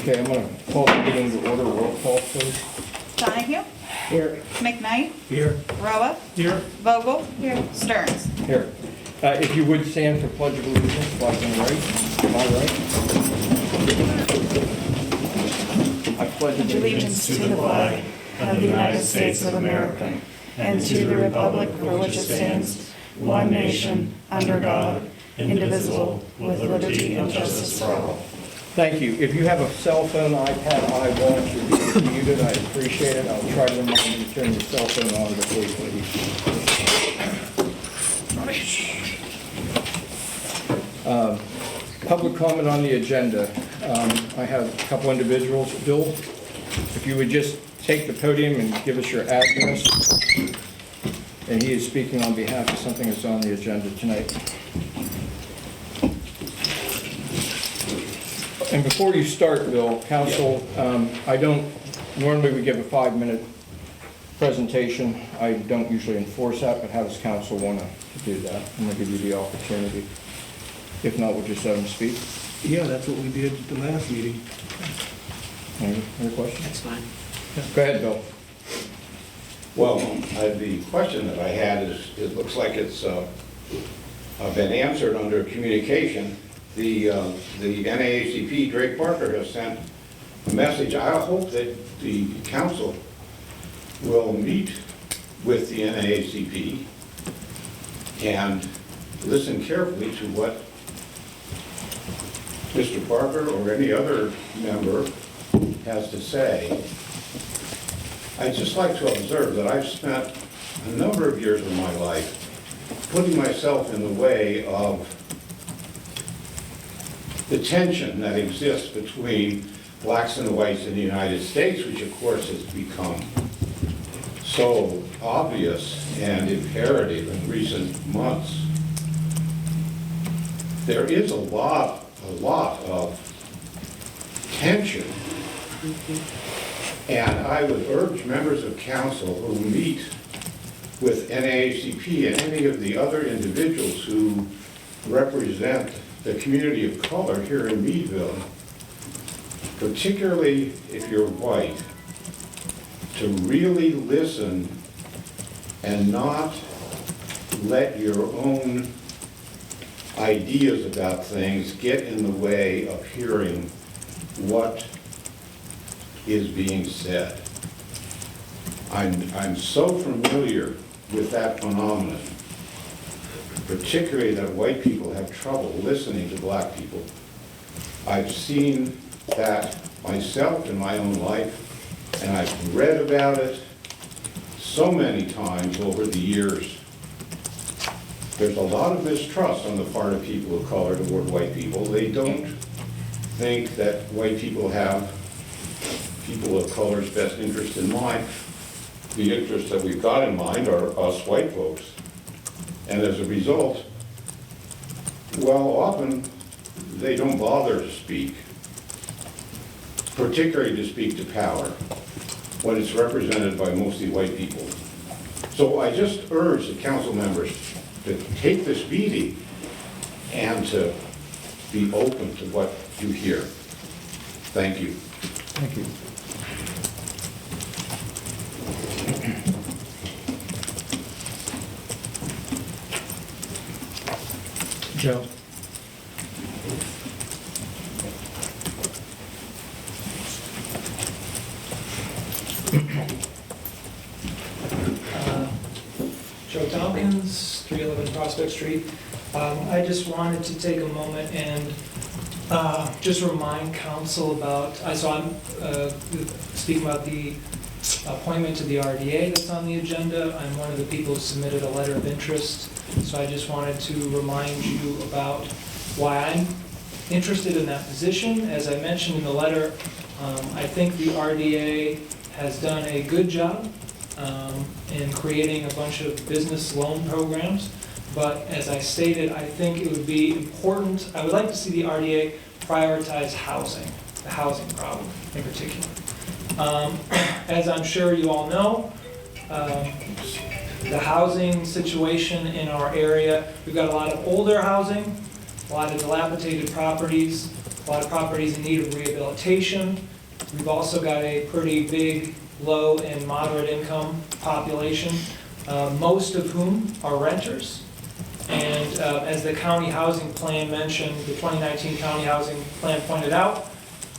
Okay, I'm going to call the meeting to order. Roll call, please. Donahue? Here. McKnight? Here. Roa? Here. Vogel? Here. Stearns? Here. If you would stand for Pledge of Allegiance, flag on the right. Am I right? I pledge Allegiance to the flag of the United States of America and to the republic for which it stands, one nation, under God, indivisible, with liberty and justice for all. Thank you. If you have a cell phone, iPad, iWatch, or you're muted, I appreciate it. I'll try to remind you to turn your cell phone on before you leave. Public comment on the agenda. I have a couple individuals. Bill, if you would just take the podium and give us your address. And he is speaking on behalf of something that's on the agenda tonight. And before you start, Bill, council, normally we give a 5-minute presentation. I don't usually enforce that, but how does council want to do that? I'm going to give you the opportunity. If not, we'll just let them speak. Yeah, that's what we did at the last meeting. Any questions? That's fine. Go ahead, Bill. Well, the question that I had is, it looks like it's been answered under communication. The NAACP, Drake Parker, has sent a message. I hope that the council will meet with the NAACP and listen carefully to what Mr. Parker or any other member has to say. I'd just like to observe that I've spent a number of years of my life putting myself in the way of the tension that exists between blacks and whites in the United States, which of course has become so obvious and imperative in recent months. There is a lot of tension. And I would urge members of council who meet with NAACP and any of the other individuals who represent the community of color here in Meadville, particularly if you're white, to really listen and not let your own ideas about things get in the way of hearing what is being said. I'm so familiar with that phenomenon, particularly that white people have trouble listening to black people. I've seen that myself in my own life, and I've read about it so many times over the years. There's a lot of mistrust on the part of people of color toward white people. They don't think that white people have people of color's best interest in mind. The interests that we've got in mind are us white folks. And as a result, well, often they don't bother to speak, particularly to speak to power, when it's represented by mostly white people. So I just urge the council members to take this meeting and to be open to what you hear. Thank you. Thank you. Joe. Joe Tompkins, 311 Prospect Street. I just wanted to take a moment and just remind council about, so I'm speaking about the appointment to the RDA that's on the agenda. I'm one of the people who submitted a letter of interest, so I just wanted to remind you about why I'm interested in that position. As I mentioned in the letter, I think the RDA has done a good job in creating a bunch of business loan programs, but as I stated, I think it would be important, I would like to see the RDA prioritize housing, the housing problem in particular. As I'm sure you all know, the housing situation in our area, we've got a lot of older housing, a lot of dilapidated properties, a lot of properties in need of rehabilitation. We've also got a pretty big low and moderate income population, most of whom are renters. And as the county housing plan mentioned, the 2019 county housing plan pointed out,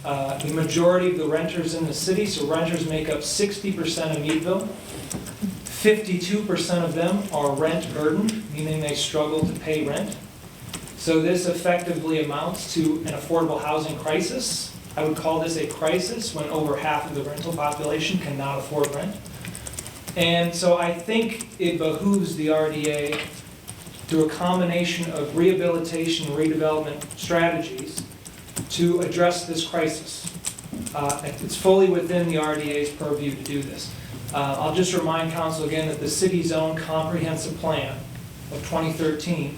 the majority of the renters in the city, so renters make up 60% of Meadville, 52% of them are rent burdened, meaning they struggle to pay rent. So this effectively amounts to an affordable housing crisis. I would call this a crisis when over half of the rental population cannot afford rent. And so I think it behooves the RDA, through a combination of rehabilitation and redevelopment strategies, to address this crisis. It's fully within the RDA's purview to do this. I'll just remind council again that the city's own comprehensive plan of 2013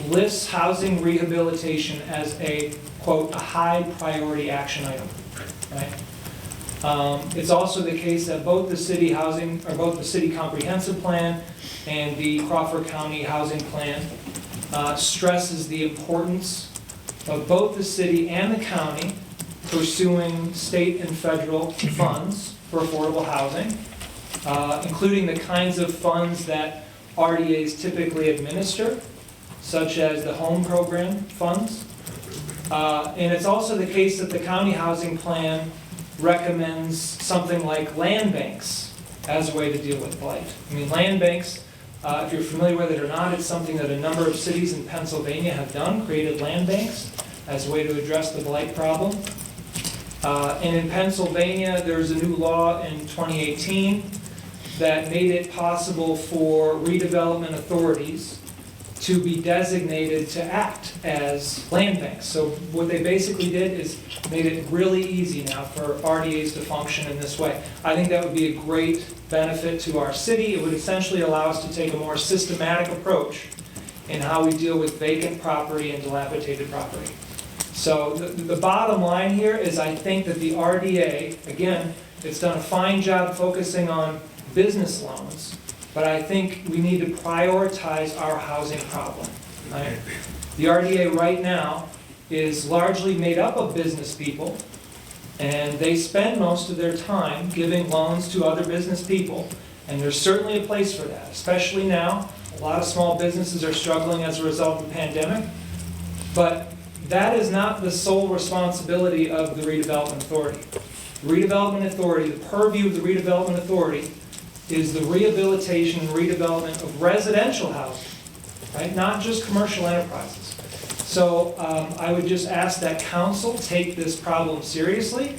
lists housing rehabilitation as a, quote, a high priority action item, right? It's also the case that both the city housing, or both the city comprehensive plan and the Crawford County housing plan stresses the importance of both the city and the county pursuing state and federal funds for affordable housing, including the kinds of funds that RDAs typically administer, such as the home program funds. And it's also the case that the county housing plan recommends something like land banks as a way to deal with blight. I mean, land banks, if you're familiar with it or not, it's something that a number of cities in Pennsylvania have done, created land banks as a way to address the blight problem. And in Pennsylvania, there's a new law in 2018 that made it possible for redevelopment authorities to be designated to act as land banks. So what they basically did is made it really easy now for RDAs to function in this way. I think that would be a great benefit to our city. It would essentially allow us to take a more systematic approach in how we deal with vacant property and dilapidated property. So the bottom line here is I think that the RDA, again, it's done a fine job focusing on business loans, but I think we need to prioritize our housing problem. Right? The RDA right now is largely made up of business people, and they spend most of their time giving loans to other business people, and there's certainly a place for that, especially now. A lot of small businesses are struggling as a result of the pandemic, but that is not the sole responsibility of the redevelopment authority. The redevelopment authority, the purview of the redevelopment authority, is the rehabilitation and redevelopment of residential housing, right? Not just commercial enterprises. So I would just ask that council take this problem seriously.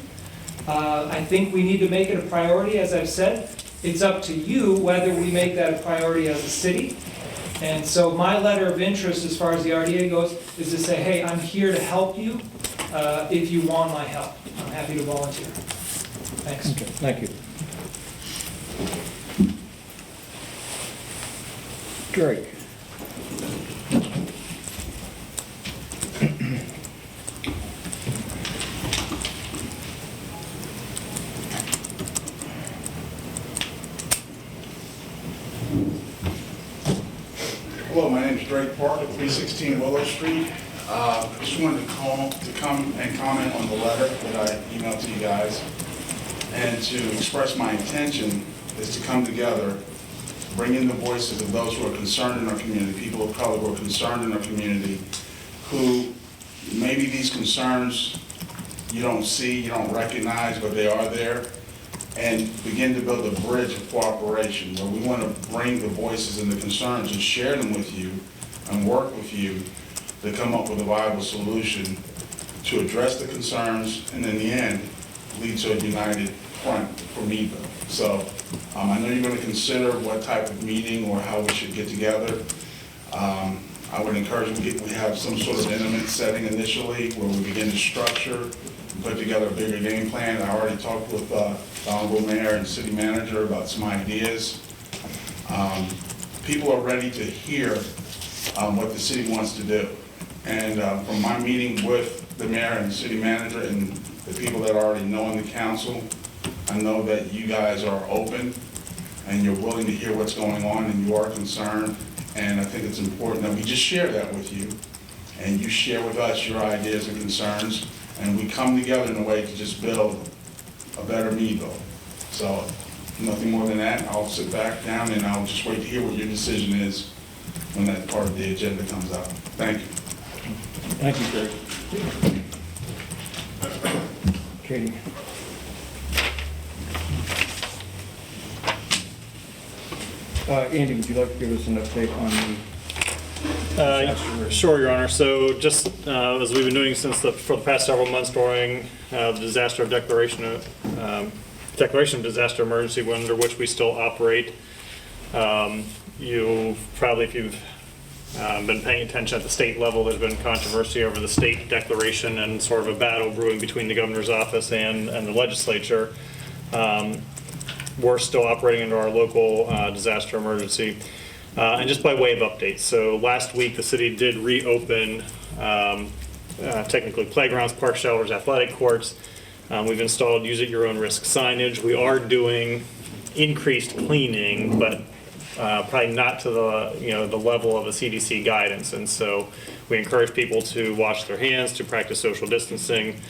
I think we need to make it a priority, as I've said. It's up to you whether we make that a priority as a city. And so my letter of interest as far as the RDA goes is to say, hey, I'm here to help you if you want my help. I'm happy to volunteer. Thanks. Okay, thank you. Drake. Hello, my name is Drake Park at 316 Willow Street. I just wanted to come and comment on the letter that I emailed to you guys, and to express my intention is to come together, bring in the voices of those who are concerned in our community, people of color who are concerned in our community, who maybe these concerns you don't see, you don't recognize, but they are there, and begin to build a bridge of cooperation where we want to bring the voices and the concerns and share them with you and work with you to come up with a viable solution to address the concerns and in the end lead to a united front for Meadville. So I know you're going to consider what type of meeting or how we should get together. I would encourage we have some sort of intimate setting initially where we begin to structure and put together a bigger game plan. I already talked with the Honorable Mayor and City Manager about some ideas. People are ready to hear what the city wants to do. And from my meeting with the Mayor and the City Manager and the people that I already know in the council, I know that you guys are open and you're willing to hear what's going on and you are concerned. And I think it's important that we just share that with you and you share with us your ideas and concerns, and we come together in a way to just build a better Meadville. So, nothing more than that. I'll sit back down and I'll just wait to hear what your decision is when that part of the agenda comes up. Thank you. Thank you, Greg. Katie? Andy, would you like to give us an update on the Sure, Your Honor. So just as we've been doing for the past several months during the declaration of disaster emergency, under which we still operate, you probably, if you've been paying attention at the state level, there's been controversy over the state declaration and sort of a battle brewing between the governor's office and the legislature. We're still operating under our local disaster emergency. And just by way of updates, so last week the city did reopen technically playgrounds, park shelters, athletic courts. We've installed use at your own risk signage. We are doing increased cleaning, but probably not to the level of the CDC guidance. And so we encourage people to wash their hands, to practice social distancing.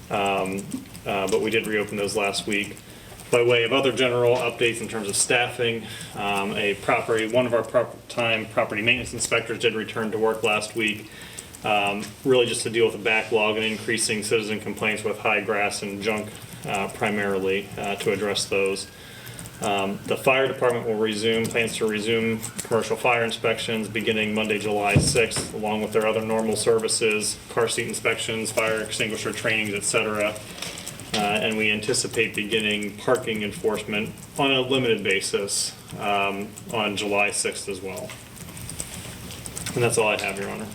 But we did reopen those last week. By way of other general updates in terms of staffing, one of our part-time property maintenance inspectors did return to work last week, really just to deal with the backlog and increasing citizen complaints with high grass and junk primarily to address those. The fire department plans to resume commercial fire inspections beginning Monday, July 6th, along with their other normal services, car seat inspections, fire extinguisher trainings, etc. And we anticipate beginning parking enforcement on a limited basis on July 6th as well. And that's all I have, Your Honor.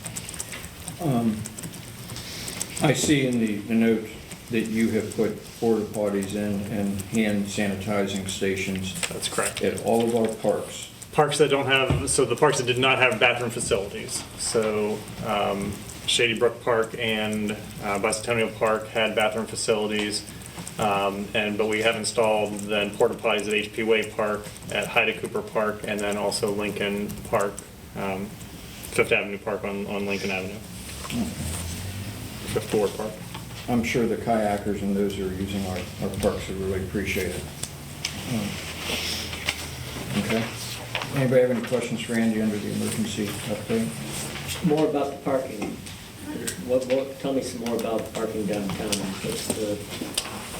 I see in the note that you have put porta potties in and hand sanitizing stations That's correct. at all of our parks. Parks that don't have, so the parks that did not have bathroom facilities. So Shady Brook Park and Bicentennial Park had bathroom facilities. But we have installed then porta potties at HP Way Park, at Hyde Cooper Park, and then also Lincoln Park, Fifth Avenue Park on Lincoln Avenue. Fifth Ward Park. I'm sure the kayakers and those who are using our parks would really appreciate it. Okay. Anybody have any questions for Andy under the emergency update? More about the parking. Tell me some more about parking downtown.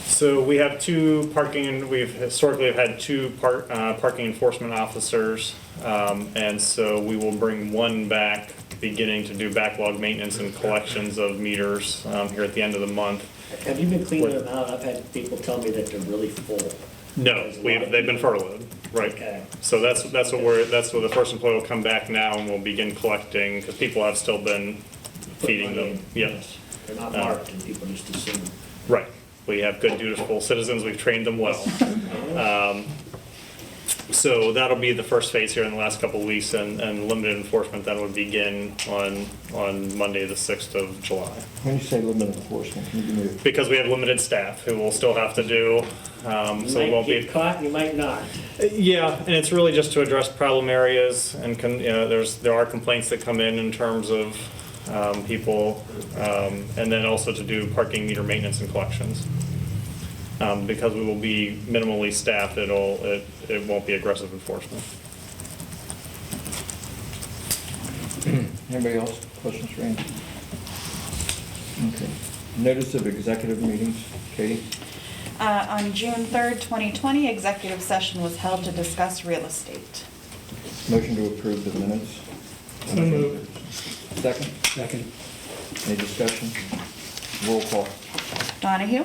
So we have we've historically had two parking enforcement officers, and so we will bring one back beginning to do backlog maintenance and collections of meters here at the end of the month. Have you been cleaning them out? I've had people tell me that they're really full. No, they've been furloughed, right? Okay. So that's where the first employee will come back now, and we'll begin collecting, because people have still been feeding them. Yes. They're not marked, and people just assume. Right. We have good, dutiful citizens. We've trained them well. So that'll be the first phase here in the last couple of weeks, and limited enforcement then would begin on Monday, the 6th of July. When you say limited enforcement, can you give me Because we have limited staff who will still have to do, You so it won't might get be. caught, you might not. Yeah, and it's really just to address problem areas, and there are complaints that come in terms of people, and then also to do parking meter maintenance and collections. Because we will be minimally staffed, it won't be aggressive enforcement. Anybody else? Questions for Andy? Okay. Notice of executive meetings, Katie? On June 3rd, 2020, executive session was held to discuss real estate. Motion to approve the minutes? So moved. Second? Second. Any discussion? Roll call. Donahue?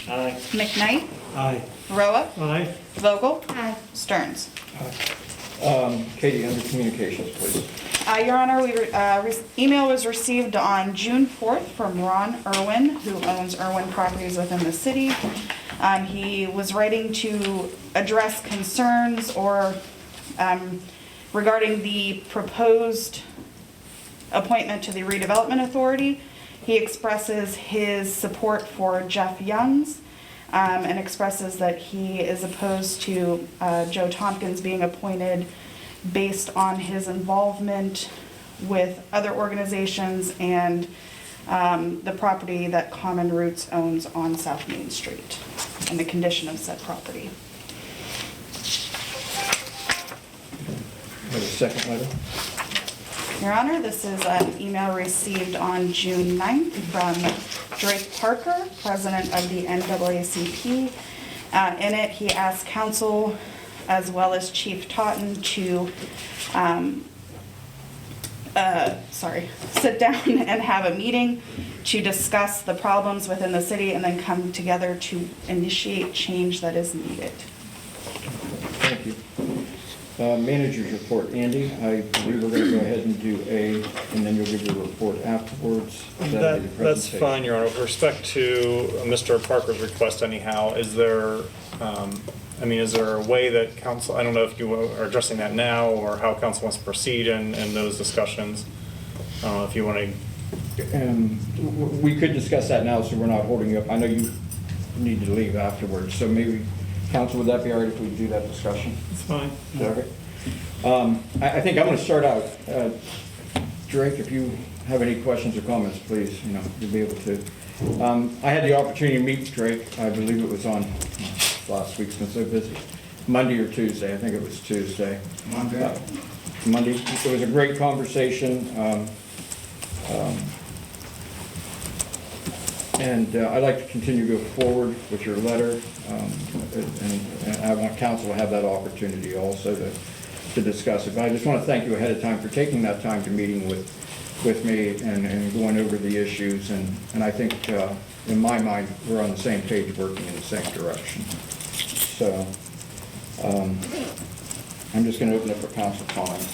Aye. McKnight? Aye. Roa? Aye. Vogel? Stearns? Katie, under communications, please. Your Honor, email was received on June 4th from Ron Irwin, who owns Irwin Properties within the city. He was writing to address concerns or regarding the proposed appointment to the Redevelopment Authority. He expresses his support for Jeff Youngs and expresses that he is opposed to Joe Tompkins being appointed based on his involvement with other organizations and the property that Common Roots owns on South Main Street and the condition of said property. Have a second letter? Your Honor, this is an email received on June 9th from Drake Parker, president of the NAACP. In it, he asked council as well as Chief Totten to sit down and have a meeting to discuss the problems within the city and then come together to initiate change that is needed. Thank you. Manager's report. Andy, I believe we're going to go ahead and do A, and then you'll give your report afterwards. That'll be the That's presentation. fine, Your Honor. With respect to Mr. Parker's request anyhow, is there a way that council, I don't know if you are addressing that now or how council wants to proceed in those discussions. I don't know if you want to. We could discuss that now, so we're not holding you up. I know you need to leave afterwards, so maybe, council, would that be all right if we do that discussion? It's fine. Is that okay? I think I'm going to start out. Drake, if you have any questions or comments, please, you'll be able to. I had the opportunity to meet Drake. I believe it was on last week's been so busy. Monday or Tuesday. I think it was Tuesday. Monday. Monday. It was a great conversation. And I'd like to continue to go forward with your letter. And I want council to have that opportunity also to discuss it. But I just want to thank you ahead of time for taking that time to meeting with me and going over the issues. And I think, in my mind, we're on the same page, working in the same direction. So I'm just going to open up for council comments.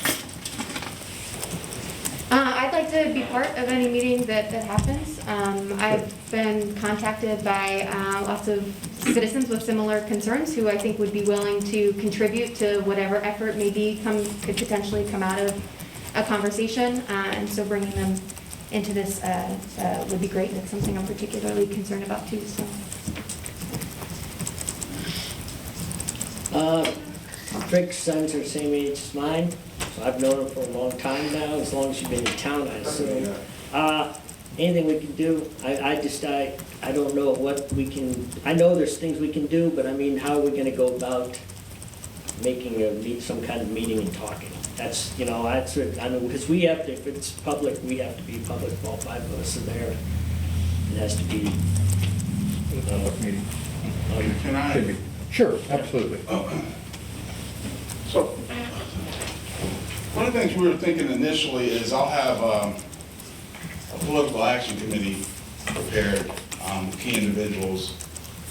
I'd like to be part of any meeting that happens. I've been contacted by lots of citizens with similar concerns who I think would be willing to contribute to whatever effort could potentially come out of a conversation. And so bringing them into this would be great. And it's something I'm particularly concerned about too. So. Drake's sons are the same age as mine, so I've known him for a long time now, as long as you've been in town, I assume. Anything we can do, I don't know what we can, I know there's things we can do, but I mean, how are we gonna go about making some kind of meeting and talking? That's, because we have to, if it's public, we have to be public, all five of us are there. It has to be. Public meeting. Can I? Should be. Sure, absolutely. So, one of the things we were thinking initially is I'll have a political action committee prepared, key individuals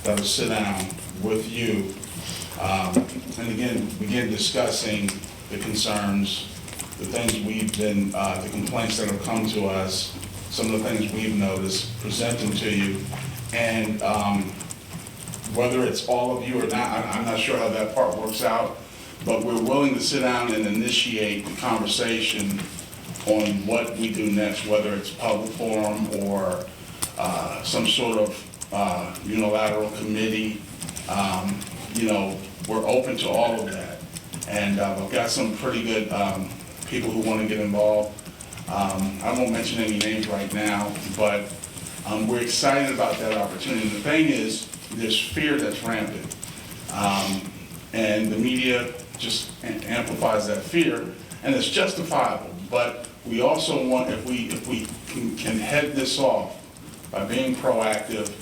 that will sit down with you and again begin discussing the concerns, the things we've been, the complaints that have come to us, some of the things we've noticed, present them to you, and whether it's all of you or not, I'm not sure how that part works out, but we're willing to sit down and initiate the conversation on what we do next, whether it's public forum or some sort of unilateral committee. We're open to all of that. And we've got some pretty good people who want to get involved. I won't mention any names right now, but we're excited about that opportunity. The thing is, there's fear that's rampant. And the media just amplifies that fear, and it's justifiable. But we also want, if we can head this off by being proactive,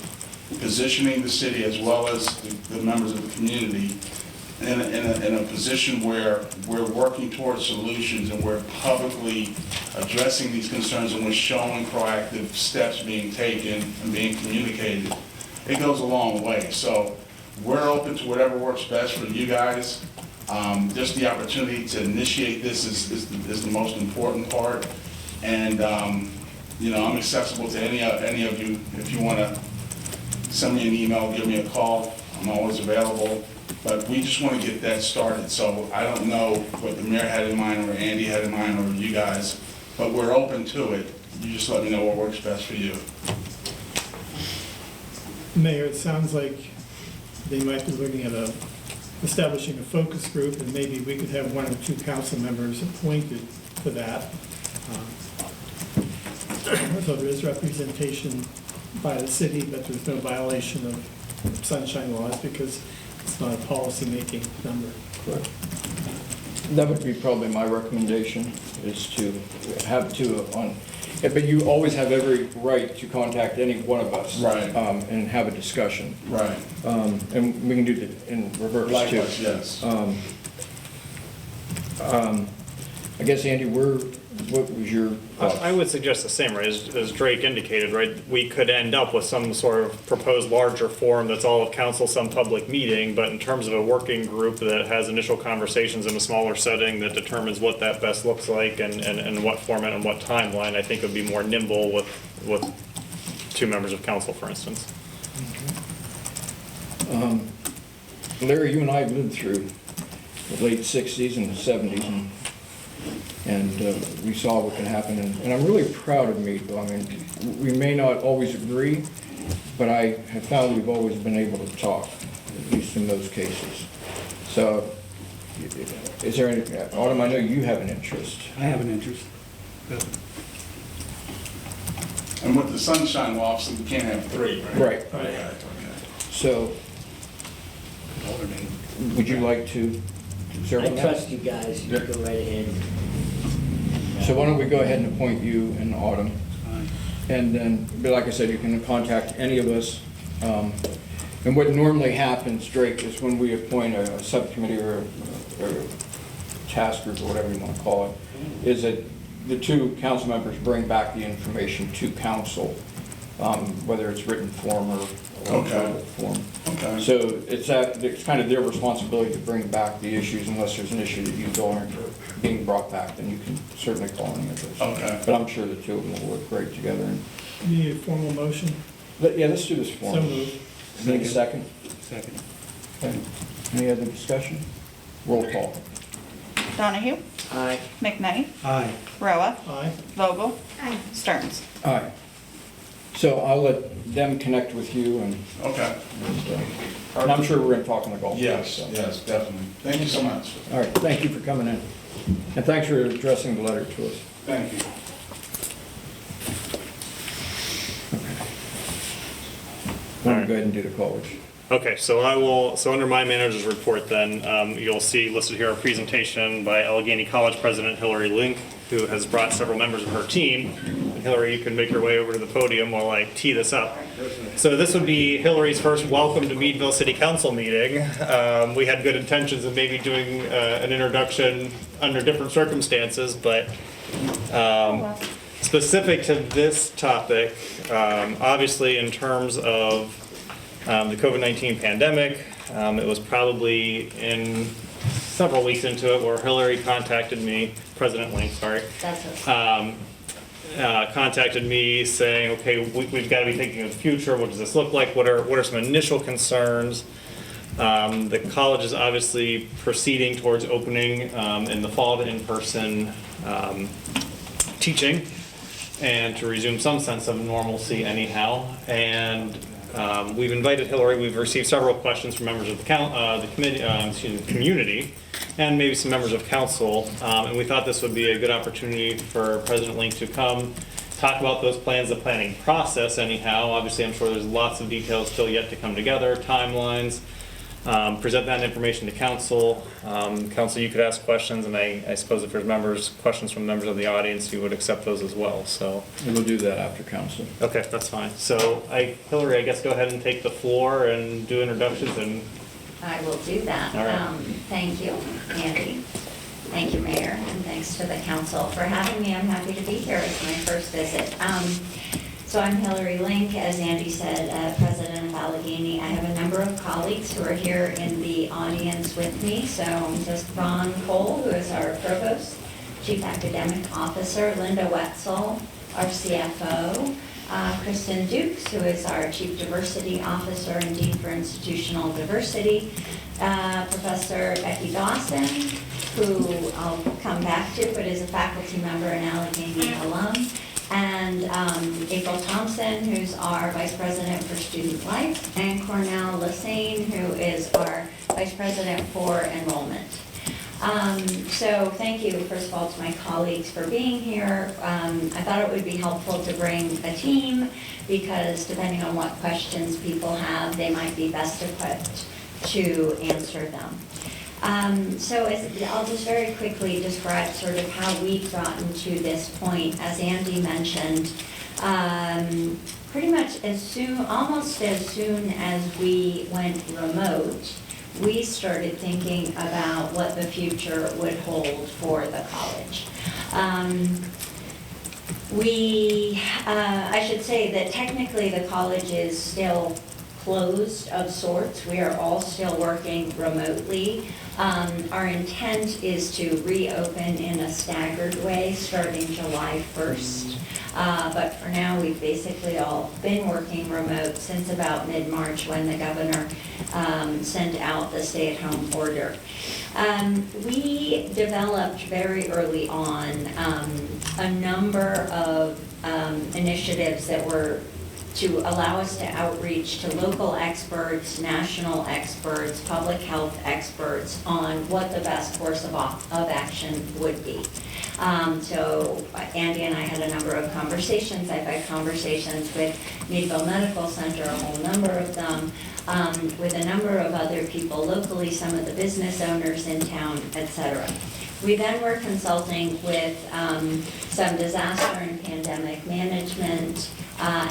positioning the city as well as the members of the community in a position where we're working towards solutions and we're publicly addressing these concerns and we're showing proactive steps being taken and being communicated, it goes a long way. So we're open to whatever works best for you guys. Just the opportunity to initiate this is the most important part. And I'm accessible to any of you. If you want to send me an email, give me a call, I'm always available. But we just want to get that started. So I don't know what the mayor had in mind or Andy had in mind or you guys, but we're open to it. You just let me know what works best for you. Mayor, it sounds like they might be looking at establishing a focus group, and maybe we could have one or two council members appointed for that. So there is representation by the city, but there's no violation of sunshine laws because it's not a policy-making number. Correct. That would be probably my recommendation, is to have two on, but you always have every right to contact any one of us. Right. And have a discussion. Right. And we can do that in reverse too. Likewise, yes. I guess, Andy, what was your thoughts? I would suggest the same, right, as Drake indicated, right? We could end up with some sort of proposed larger forum that's all of council, some public meeting, but in terms of a working group that has initial conversations in a smaller setting that determines what that best looks like and what format and what timeline, I think would be more nimble with 2 members of council, for instance. Larry, you and I lived through the late 60s and the 70s, and we saw what can happen, and I'm really proud of Meadville. I mean, we may not always agree, but I have found we've always been able to talk, at least in those cases. So, is there any, Autumn, I know you have an interest. I have an interest. And with the sunshine law, so we can't have 3, right? Right. Okay. So, would you like to serve I on that? trust you guys, you go right ahead. So why don't we go ahead and appoint you in Autumn? And then, but like I said, you can contact any of us. And what normally happens, Drake, is when we appoint a subcommittee or a task group or whatever you want to call it, is that the 2 council members bring back the information to council, whether it's written form or electronic form. Okay. So it's kind of their responsibility to bring back the issues unless there's an issue that you feel aren't being brought back, then you can certainly call any of those. Okay. But I'm sure the 2 of them will work great together. And You need a formal motion? yeah, let's do this form. So moved. Need a second? Second. Okay. Any other discussion? Roll call. Donahue, Aye. McKnight, Aye. Roa, Aye. Vogel, Aye. Stearns. Aye. So I'll let them connect with you and Okay. I'm sure we're going to talk on the golf course. Yes, so. yes, definitely. Thank you so much. All right, thank you for coming in. And thanks for addressing the letter to us. Thank you. Why don't we go ahead and do the college? Okay, so under my manager's report then, you'll see listed here a presentation by Allegheny College President Hillary Link, who has brought several members of her team. And Hillary, you can make your way over to the podium while I tee this up. So this would be Hillary's first welcome to Meadville City Council meeting. We had good intentions of maybe doing an introduction under different circumstances, but specific to this topic, obviously in terms of the COVID-19 pandemic, it was probably in several weeks into it where Hillary contacted me, President Link, sorry. That's okay. Contacted me saying, okay, we've got to be thinking of the future. What does this look like? What are some initial concerns? The college is obviously proceeding towards opening in the fall to in-person teaching and to resume some sense of normalcy anyhow. And we've invited Hillary. We've received several questions from members of the community and maybe some members of council. And we thought this would be a good opportunity for President Link to come talk about those plans, the planning process anyhow. Obviously, I'm sure there's lots of details still yet to come together, timelines. Present that information to council. Council, you could ask questions, and I suppose if there's questions from members of the audience, you would accept those as well. So We'll do that after council. okay, that's fine. So Hillary, I guess go ahead and take the floor and do introductions and. I will do that. All right. Thank you, Andy. Thank you, Mayor, and thanks to the council for having me. I'm happy to be here. It's my first visit. So I'm Hillary Link, as Andy said, President of Allegheny. I have a number of colleagues who are here in the audience with me. So just Ron Cole, who is our Provost, Chief Academic Officer, Linda Wetzel, our CFO, Kristen Dukes, who is our Chief Diversity Officer and Dean for Institutional Diversity, Professor Becky Dawson, who I'll come back to, but is a faculty member and Allegheny alum, and April Thompson, who's our Vice President for Student Life, and Cornell Lassane, who is our Vice President for Enrollment. So thank you, first of all, to my colleagues for being here. I thought it would be helpful to bring a team because depending on what questions people have, they might be best equipped to answer them. I'll just very quickly describe sort of how we've gotten to this point. As Andy mentioned, pretty much almost as soon as we went remote, we started thinking about what the future would hold for the college. I should say that technically the college is still closed of sorts. We are all still working remotely. Our intent is to reopen in a staggered way starting July 1st. But for now, we've basically all been working remote since about mid-March when the governor sent out the stay-at-home order. We developed very early on a number of initiatives that were to allow us to outreach to local experts, national experts, public health experts on what the best course of action would be. So Andy and I had a number of conversations. I've had conversations with Meadville Medical Center, a whole number of them, with a number of other people locally, some of the business owners in town, etc. We then were consulting with some disaster and pandemic management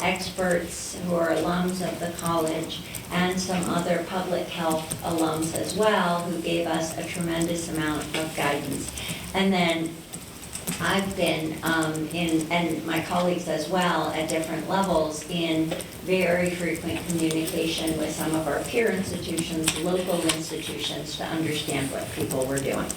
experts who are alums of the college and some other public health alums as well who gave us a tremendous amount of guidance. And then I've been and my colleagues as well at different levels in very frequent communication with some of our peer institutions, local institutions to understand what people were doing.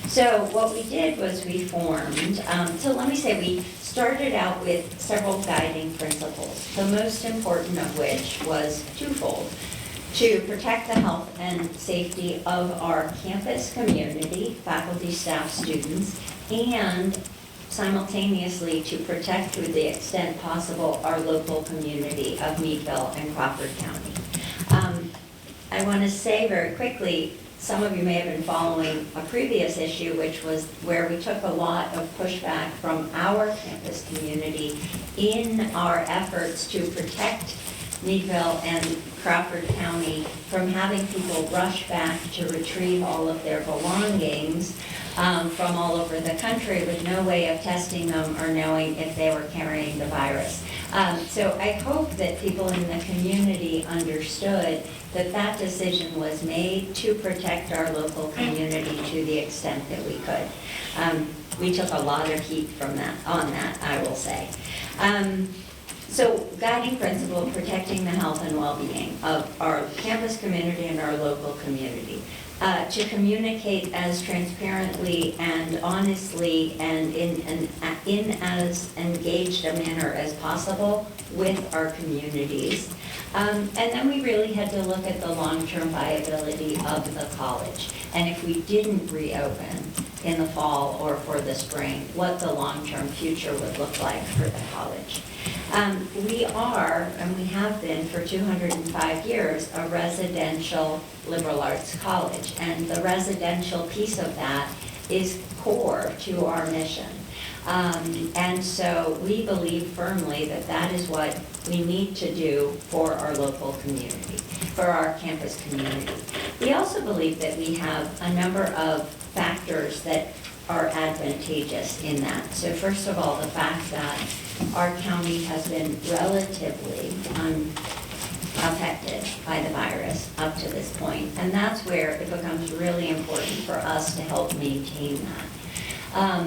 So what we did was we formed, so let me say we started out with several guiding principles, the most important of which was twofold: to protect the health and safety of our campus community, faculty, staff, students, and simultaneously to protect, to the extent possible, our local community of Meadville and Crawford County. I want to say very quickly, some of you may have been following a previous issue, which was where we took a lot of pushback from our campus community in our efforts to protect Meadville and Crawford County from having people rush back to retrieve all of their belongings from all over the country with no way of testing them or knowing if they were carrying the virus. So I hope that people in the community understood that that decision was made to protect our local community to the extent that we could. We took a lot of heat from that, on that, I will say. So guiding principle, protecting the health and well-being of our campus community and our local community. To communicate as transparently and honestly and in as engaged a manner as possible with our communities. And then we really had to look at the long-term viability of the college. And if we didn't reopen in the fall or for the spring, what the long-term future would look like for the college. We are, and we have been for 205 years, a residential liberal arts college. And the residential piece of that is core to our mission. And so we believe firmly that that is what we need to do for our local community, for our campus community. We also believe that we have a number of factors that are advantageous in that. So first of all, the fact that our county has been relatively unaffected by the virus up to this point. And that's where it becomes really important for us to help maintain that.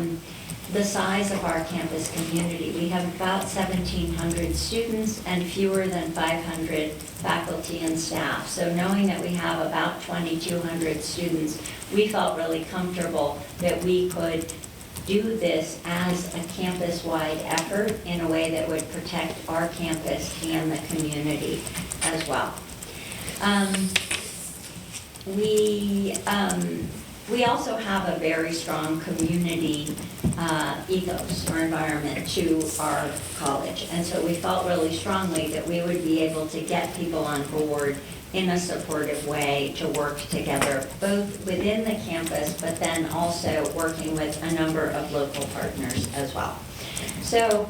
The size of our campus community, we have about 1,700 students and fewer than 500 faculty and staff. So knowing that we have about 2,200 students, we felt really comfortable that we could do this as a campus-wide effort in a way that would protect our campus and the community as well. We also have a very strong community ethos or environment to our college. And so we felt really strongly that we would be able to get people on board in a supportive way to work together, both within the campus, but then also working with a number of local partners as well. So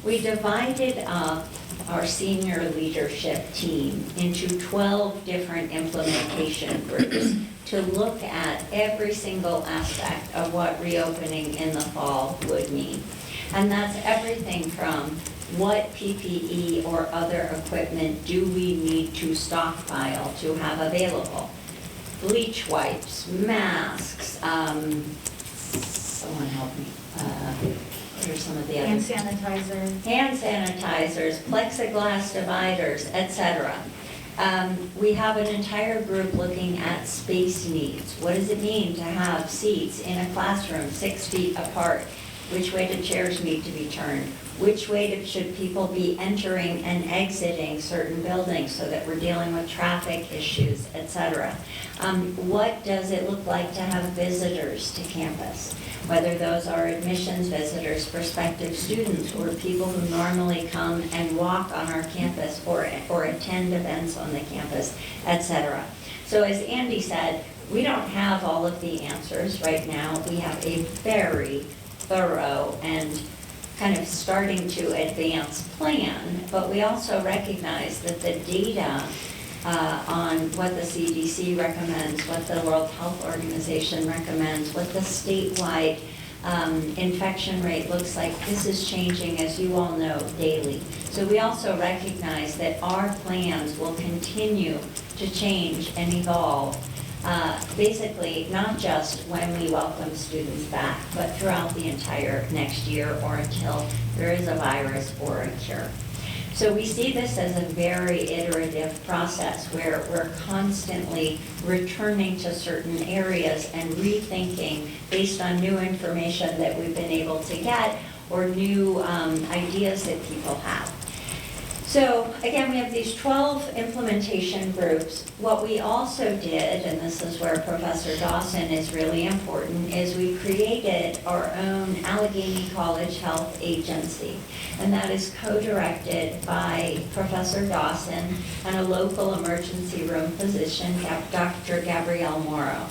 we divided up our senior leadership team into 12 different implementation groups to look at every single aspect of what reopening in the fall would mean. And that's everything from what PPE or other equipment do we need to stockpile to have available? Bleach wipes, masks, someone help me. What are some of the Hand others? sanitizer. Hand sanitizers, plexiglass dividers, etc. We have an entire group looking at space needs. What does it mean to have seats in a classroom 6 feet apart? Which way do chairs need to be turned? Which way should people be entering and exiting certain buildings so that we're dealing with traffic issues, etc.? What does it look like to have visitors to campus? Whether those are admissions visitors, prospective students, or people who normally come and walk on our campus or attend events on the campus, etc. So as Andy said, we don't have all of the answers right now. We have a very thorough and kind of starting to advance plan, but we also recognize that the data on what the CDC recommends, what the World Health Organization recommends, what the statewide infection rate looks like, this is changing, as you all know, daily. So we also recognize that our plans will continue to change and evolve, basically not just when we welcome students back, but throughout the entire next year or until there is a virus or a cure. So we see this as a very iterative process where we're constantly returning to certain areas and rethinking based on new information that we've been able to get or new ideas that people have. So again, we have these 12 implementation groups. What we also did, and this is where Professor Dawson is really important, is we created our own Allegheny College Health Agency. And that is co-directed by Professor Dawson and a local emergency room physician, Dr. Gabrielle Morrow.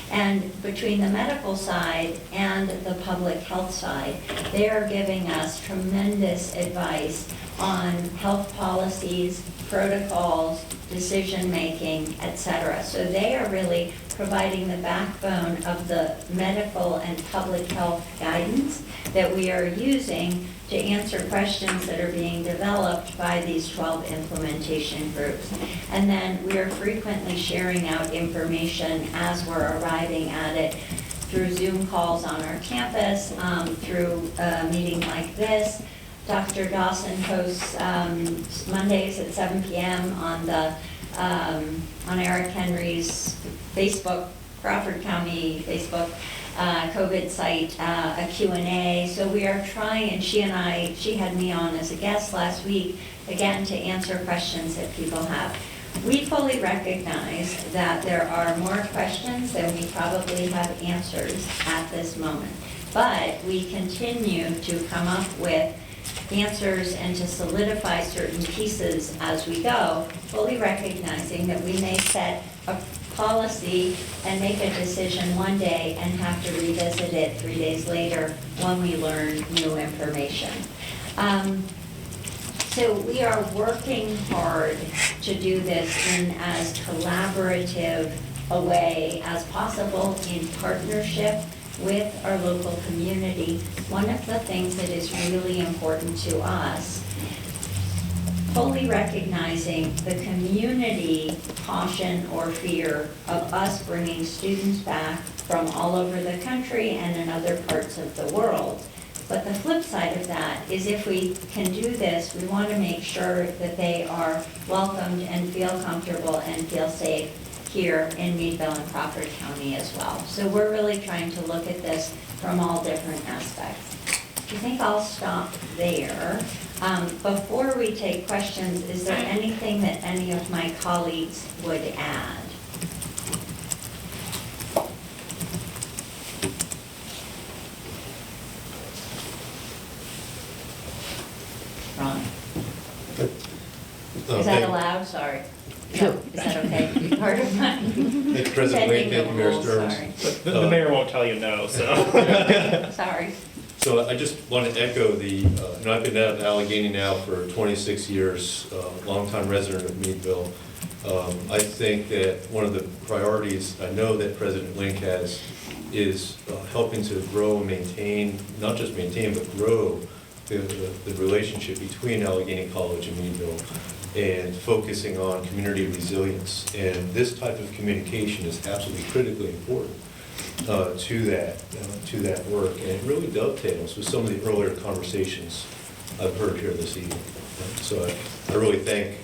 And between the medical side and the public health side, they are giving us tremendous advice on health policies, protocols, decision-making, etc. So they are really providing the backbone of the medical and public health guidance that we are using to answer questions that are being developed by these 12 implementation groups. And then we are frequently sharing out information as we're arriving at it through Zoom calls on our campus, through a meeting like this. Dr. Dawson hosts Mondays at 7 p.m. on Eric Henry's Facebook, Crawford County Facebook COVID site, a Q&A. So we are trying, and she had me on as a guest last week, again, to answer questions that people have. We fully recognize that there are more questions than we probably have answers at this moment. But we continue to come up with answers and to solidify certain pieces as we go, fully recognizing that we may set a policy and make a decision one day and have to revisit it 3 days later when we learn new information. So we are working hard to do this in as collaborative a way as possible in partnership with our local community. One of the things that is really important to us, fully recognizing the community caution or fear of us bringing students back from all over the country and in other parts of the world. But the flip side of that is if we can do this, we want to make sure that they are welcomed and feel comfortable and feel safe here in Meadville and Crawford County as well. So we're really trying to look at this from all different aspects. I think I'll stop there. Before we take questions, is there anything that any of my colleagues would add? Ron? Is that allowed? Sorry. Sure. No, is that okay? part of my Thank you, President Lane, thank you, Mayor rules, Stearns. The mayor won't tell you no, so. Sorry. So I just want to echo I've been out in Allegheny now for 26 years, longtime resident of Meadville. I think that one of the priorities I know that President Link has is helping to grow and maintain, not just maintain, but grow the relationship between Allegheny College and Meadville, and focusing on community resilience. And this type of communication is absolutely critically important to that work, and it really dovetails with some of the earlier conversations I've heard here this evening. So I really thank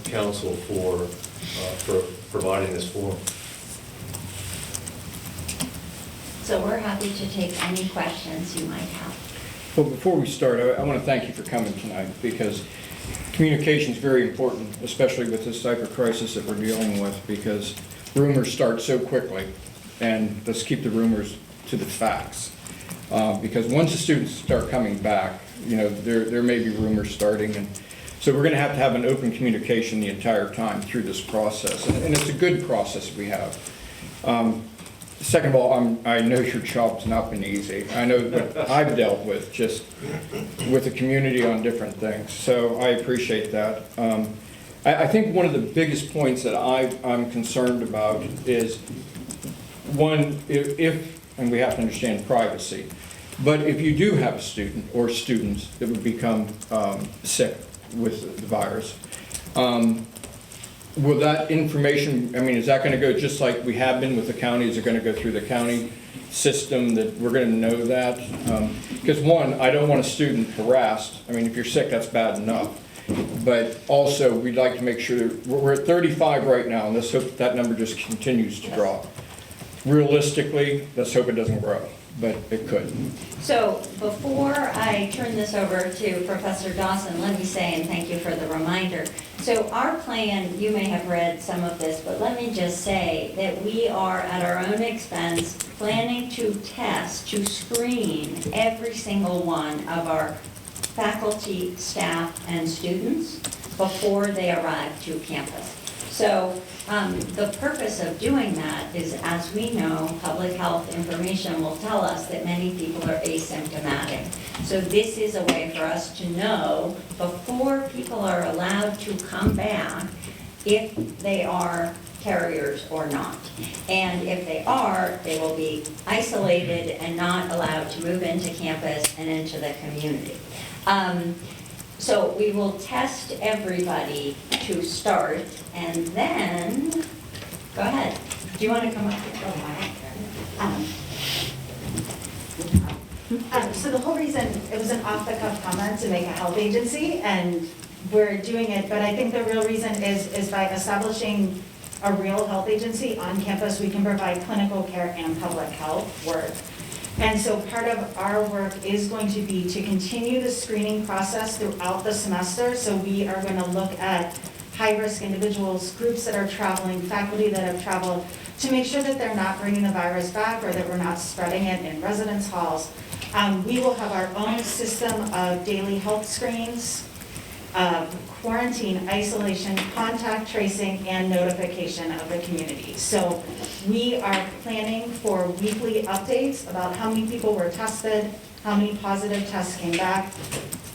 council for providing this forum. So we're happy to take any questions you might have. Well, before we start, I want to thank you for coming tonight, because communication is very important, especially with this type of crisis that we're dealing with, because rumors start so quickly, and let's keep the rumors to the facts. Because once the students start coming back, you know, there may be rumors starting, and so we're going to have an open communication the entire time through this process, and it's a good process we have. Second of all, I know your job's not been easy. I know what I've dealt with, just with the community on different things, so I appreciate that. I think one of the biggest points that I'm concerned about is, one, and we have to understand privacy, but if you do have a student or students that would become sick with the virus, will that information, I mean, is that going to go just like we have been with the county? Is it going to go through the county system that we're going to know that? Because one, I don't want a student harassed. I mean, if you're sick, that's bad enough. But also, we'd like to make sure, we're at 35 right now, and let's hope that number just continues to drop. Realistically, let's hope it doesn't grow, but it could. So before I turn this over to Professor Dawson, let me say, and thank you for the reminder. So our plan, you may have read some of this, but let me just say that we are at our own expense planning to test, to screen every single one of our faculty, staff, and students before they arrive to campus. So the purpose of doing that is, as we know, public health information will tell us that many people are asymptomatic. So this is a way for us to know before people are allowed to come back if they are carriers or not. And if they are, they will be isolated and not allowed to move into campus and into the community. So we will test everybody to start, and then, go ahead. Do you want to come up here? So the whole reason, it was an off-the-cuff comment to make a health agency, and we're doing it, but I think the real reason is by establishing a real health agency on campus, we can provide clinical care and public health work. And so part of our work is going to be to continue the screening process throughout the semester. So we are going to look at high-risk individuals, groups that are traveling, faculty that have traveled, to make sure that they're not bringing the virus back or that we're not spreading it in residence halls. We will have our own system of daily health screens, quarantine, isolation, contact tracing, and notification of the community. So we are planning for weekly updates about how many people were tested, how many positive tests came back.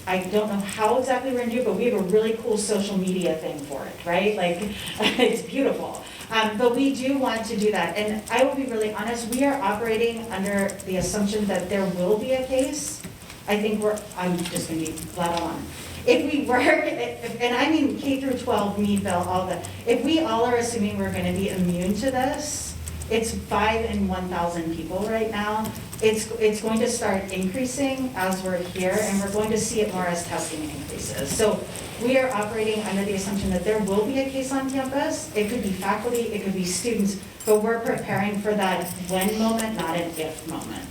I don't know how exactly we're gonna do it, but we have a really cool social media thing for it, right? Like, it's beautiful. But we do want to do that. And I will be really honest, we are operating under the assumption that there will be a case. I think I'm just gonna be flat on. If we were, and I mean K through 12, Meadville, if we all are assuming we're gonna be immune to this, it's 5 in 1,000 people right now. It's going to start increasing as we're here, and we're going to see it more as testing increases. So we are operating under the assumption that there will be a case on campus. It could be faculty, it could be students, but we're preparing for that when moment, not an if moment.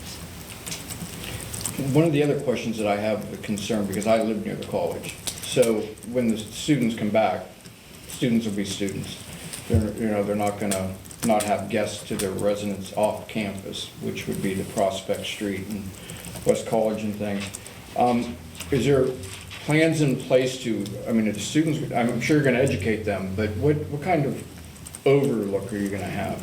One of the other questions that I have a concern, because I live near the college, so when the students come back, students will be students. They're not going to not have guests to their residence off campus, which would be the Prospect Street and West College and things. Is there plans in place to, I mean, if the students, I'm sure you're going to educate them, but what kind of overlook are you going to have?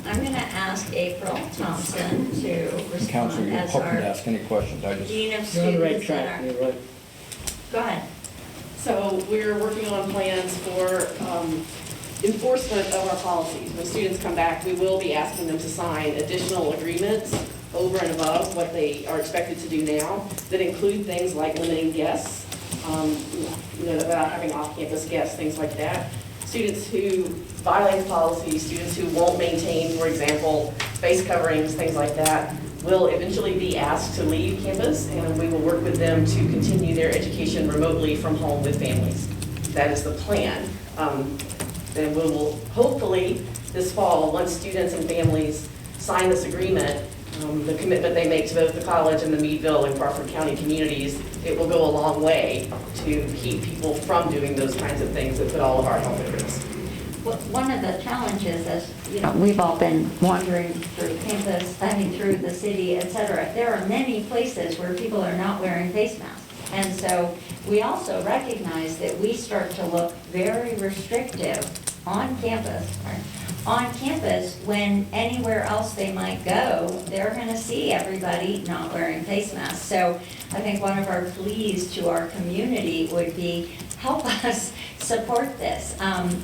I'm going to ask April Thompson to And council, respond you're as welcome to our ask any questions. I just, dean of You're on the right students and track, our. you're right. Go ahead. So we're working on plans for enforcement of our policies. When students come back, we will be asking them to sign additional agreements over and above what they are expected to do now that include things like limiting guests, about having off-campus guests, things like that. Students who violate policies, students who won't maintain, for example, face coverings, things like that, will eventually be asked to leave campus, and we will work with them to continue their education remotely from home with families. That is the plan. Then we will hopefully this fall, once students and families sign this agreement, the commitment they make to both the college and the Meadville and Crawford County communities, it will go a long way to keep people from doing those kinds of things that put all of our health at risk. Well, one of the challenges is, we've all been wandering through campus, through the city, et cetera. There are many places where people are not wearing face masks. And so we also recognize that we start to look very restrictive on campus, when anywhere else they might go, they're going to see everybody not wearing face masks. So I think one of our pleas to our community would be, help us support this.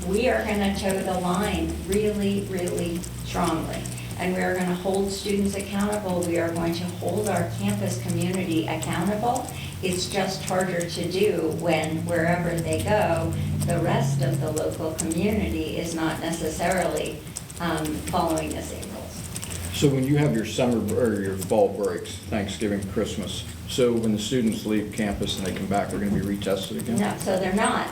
We are going to toe the line really, really strongly. And we are going to hold students accountable. We are going to hold our campus community accountable. It's just harder to do when wherever they go, the rest of the local community is not necessarily following the same rules. so when you have your summer or your fall breaks, Thanksgiving, Christmas, so when the students leave campus and they come back, they're going to be retested again? No, so they're not.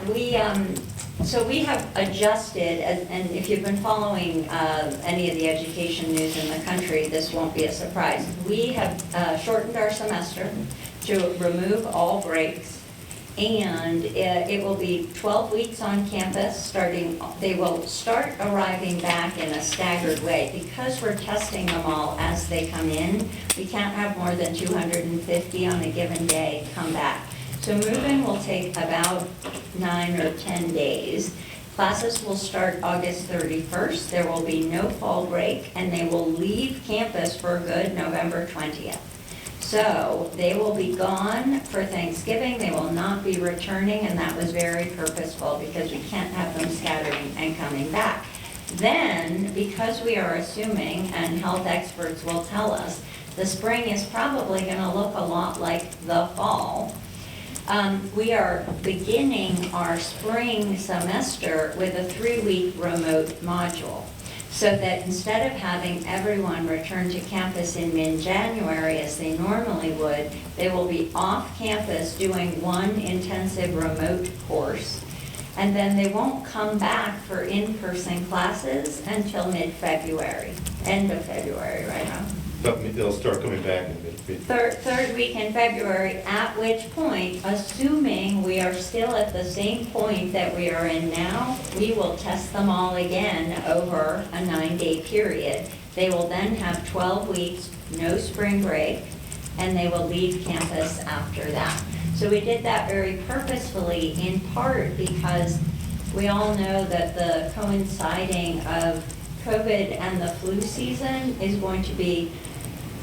So we have adjusted, and if you've been following any of the education news in the country, this won't be a surprise. We have shortened our semester to remove all breaks, and it will be 12 weeks on campus they will start arriving back in a staggered way. Because we're testing them all as they come in, we can't have more than 250 on a given day come back. So move-in will take about 9 or 10 days. Classes will start August 31st. There will be no fall break, and they will leave campus for good November 20th. So they will be gone for Thanksgiving. They will not be returning, and that was very purposeful because we can't have them scattering and coming back. Then, because we are assuming, and health experts will tell us, the spring is probably going to look a lot like the fall. We are beginning our spring semester with a 3-week remote module, so that instead of having everyone return to campus in mid-January as they normally would, they will be off campus doing one intensive remote course, and then they won't come back for in-person classes until mid-February, end of February, right now. But they'll start coming back in mid. Third week in February, at which point, assuming we are still at the same point that we are in now, we will test them all again over a 9-day period. They will then have 12 weeks, no spring break, and they will leave campus after that. So we did that very purposefully, in part because we all know that the coinciding of COVID and the flu season is going to be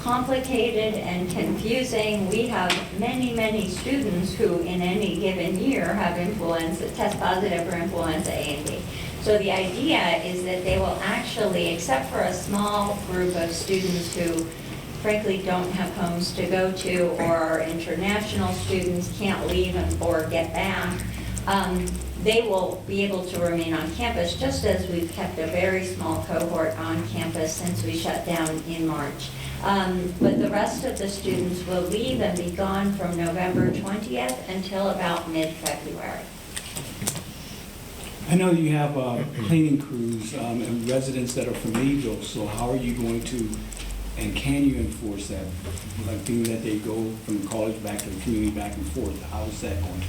complicated and confusing. We have many, many students who in any given year have influenza, test positive for influenza A and B. So the idea is that they will actually, except for a small group of students who frankly don't have homes to go to, or are international students, can't leave or get back, they will be able to remain on campus, just as we've kept a very small cohort on campus since we shut down in March. But the rest of the students will leave and be gone from November 20th until about mid-February. I know you have cleaning crews and residents that are from Meadville, so how are you going to, and can you enforce that? Like being that they go from college back to the community back and forth, how is that going?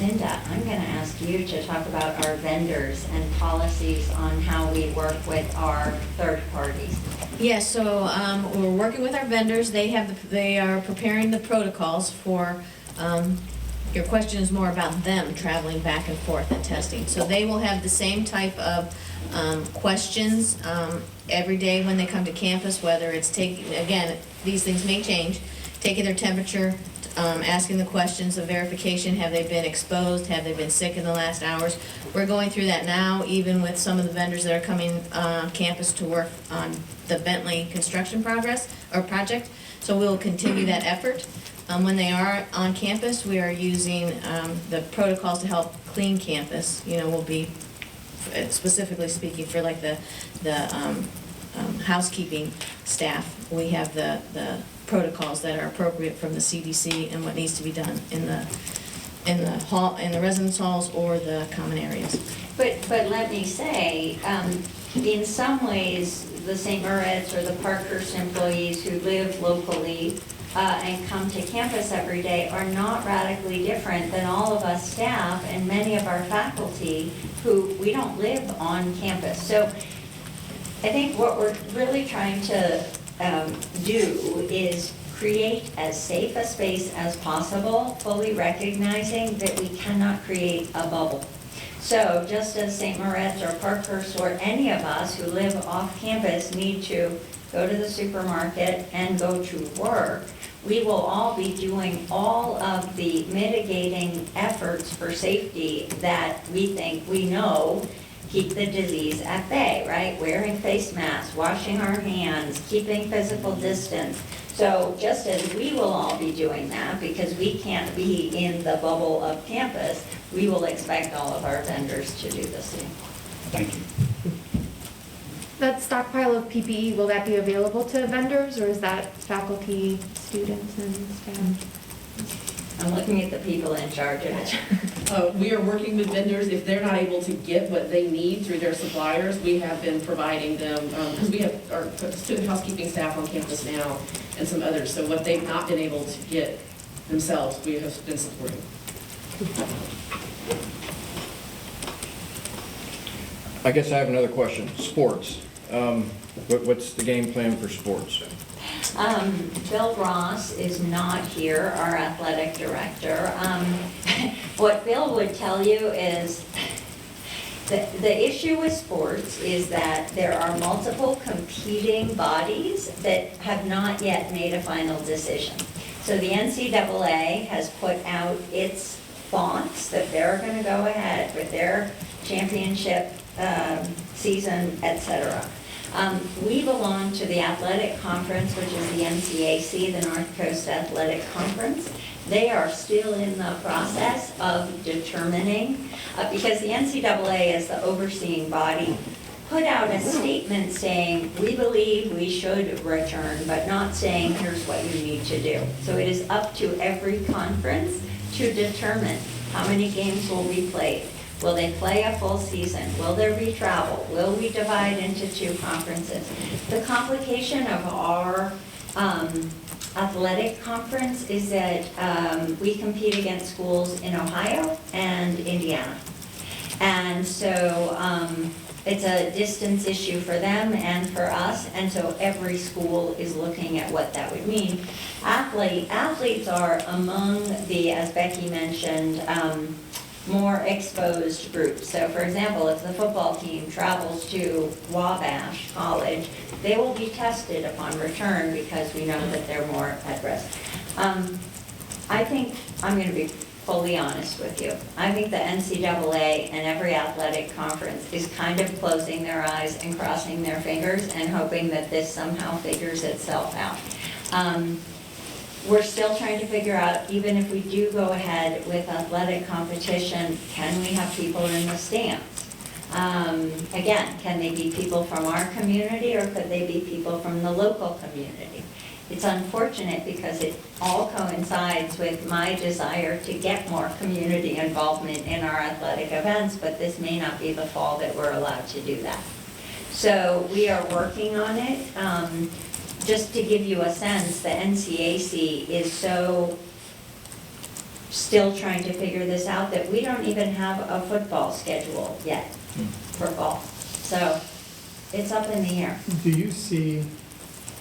Linda, I'm going to ask you to talk about our vendors and policies on how we work with our third parties. Yes, so we're working with our vendors. They are preparing the protocols for Your question is more about them traveling back and forth and testing. So they will have the same type of questions every day when they come to campus, whether it's taking, again, these things may change, taking their temperature, asking the questions of verification, have they been exposed, have they been sick in the last hours? We're going through that now, even with some of the vendors that are coming on campus to work on the Bentley construction project. So we'll continue that effort. When they are on campus, we are using the protocols to help clean campus. Will be specifically speaking for like the housekeeping staff. We have the protocols that are appropriate from the CDC and what needs to be done in the hall, in the residence halls or the common areas. But let me say, in some ways, the St. Moritz or the Parkhurst employees who live locally and come to campus every day are not radically different than all of us staff and many of our faculty who we don't live on campus. So I think what we're really trying to do is create as safe a space as possible, fully recognizing that we cannot create a bubble. So just as St. Moritz or Parkhurst or any of us who live off campus need to go to the supermarket and go to work, we will all be doing all of the mitigating efforts for safety that we think we know keep the disease at bay, right? Wearing face masks, washing our hands, keeping physical distance. So just as we will all be doing that because we can't be in the bubble of campus, we will expect all of our vendors to do the same. Thank you. That stockpile of PPE, will that be available to vendors, or is that faculty, students, and staff? I'm looking at the people in charge of it. We are working with vendors. If they're not able to get what they need through their suppliers, we have been providing them, because we have our student housekeeping staff on campus now and some others. So what they've not been able to get themselves, we have been supporting. I guess I have another question. Sports. What's the game plan for sports? Bill Ross is not here, our athletic director. What Bill would tell you is the issue with sports is that there are multiple competing bodies that have not yet made a final decision. So the NCAA has put out its thoughts that they're going to go ahead with their championship season, etc. We belong to the athletic conference, which is the NCAC, the North Coast Athletic Conference. They are still in the process of determining, because the NCAA as the overseeing body put out a statement saying, we believe we should return, but not saying here's what you need to do. So it is up to every conference to determine how many games will be played. Will they play a full season? Will there be travel? Will we divide into two conferences? The complication of our athletic conference is that we compete against schools in Ohio and Indiana. And so it's a distance issue for them and for us, and so every school is looking at what that would mean. Athletes are among the, as Becky mentioned, more exposed groups. So for example, if the football team travels to Wabash College, they will be tested upon return because we know that they're more at risk. I think, I'm going to be fully honest with you, I think the NCAA and every athletic conference is kind of closing their eyes and crossing their fingers and hoping that this somehow figures itself out. We're still trying to figure out, even if we do go ahead with athletic competition, can we have people in the stands? Again, can they be people from our community or could they be people from the local community? It's unfortunate because it all coincides with my desire to get more community involvement in our athletic events, but this may not be the fall that we're allowed to do that. So we are working on it. Just to give you a sense, the NCAC is so still trying to figure this out that we don't even have a football schedule yet for fall. So it's up in the air. Do you see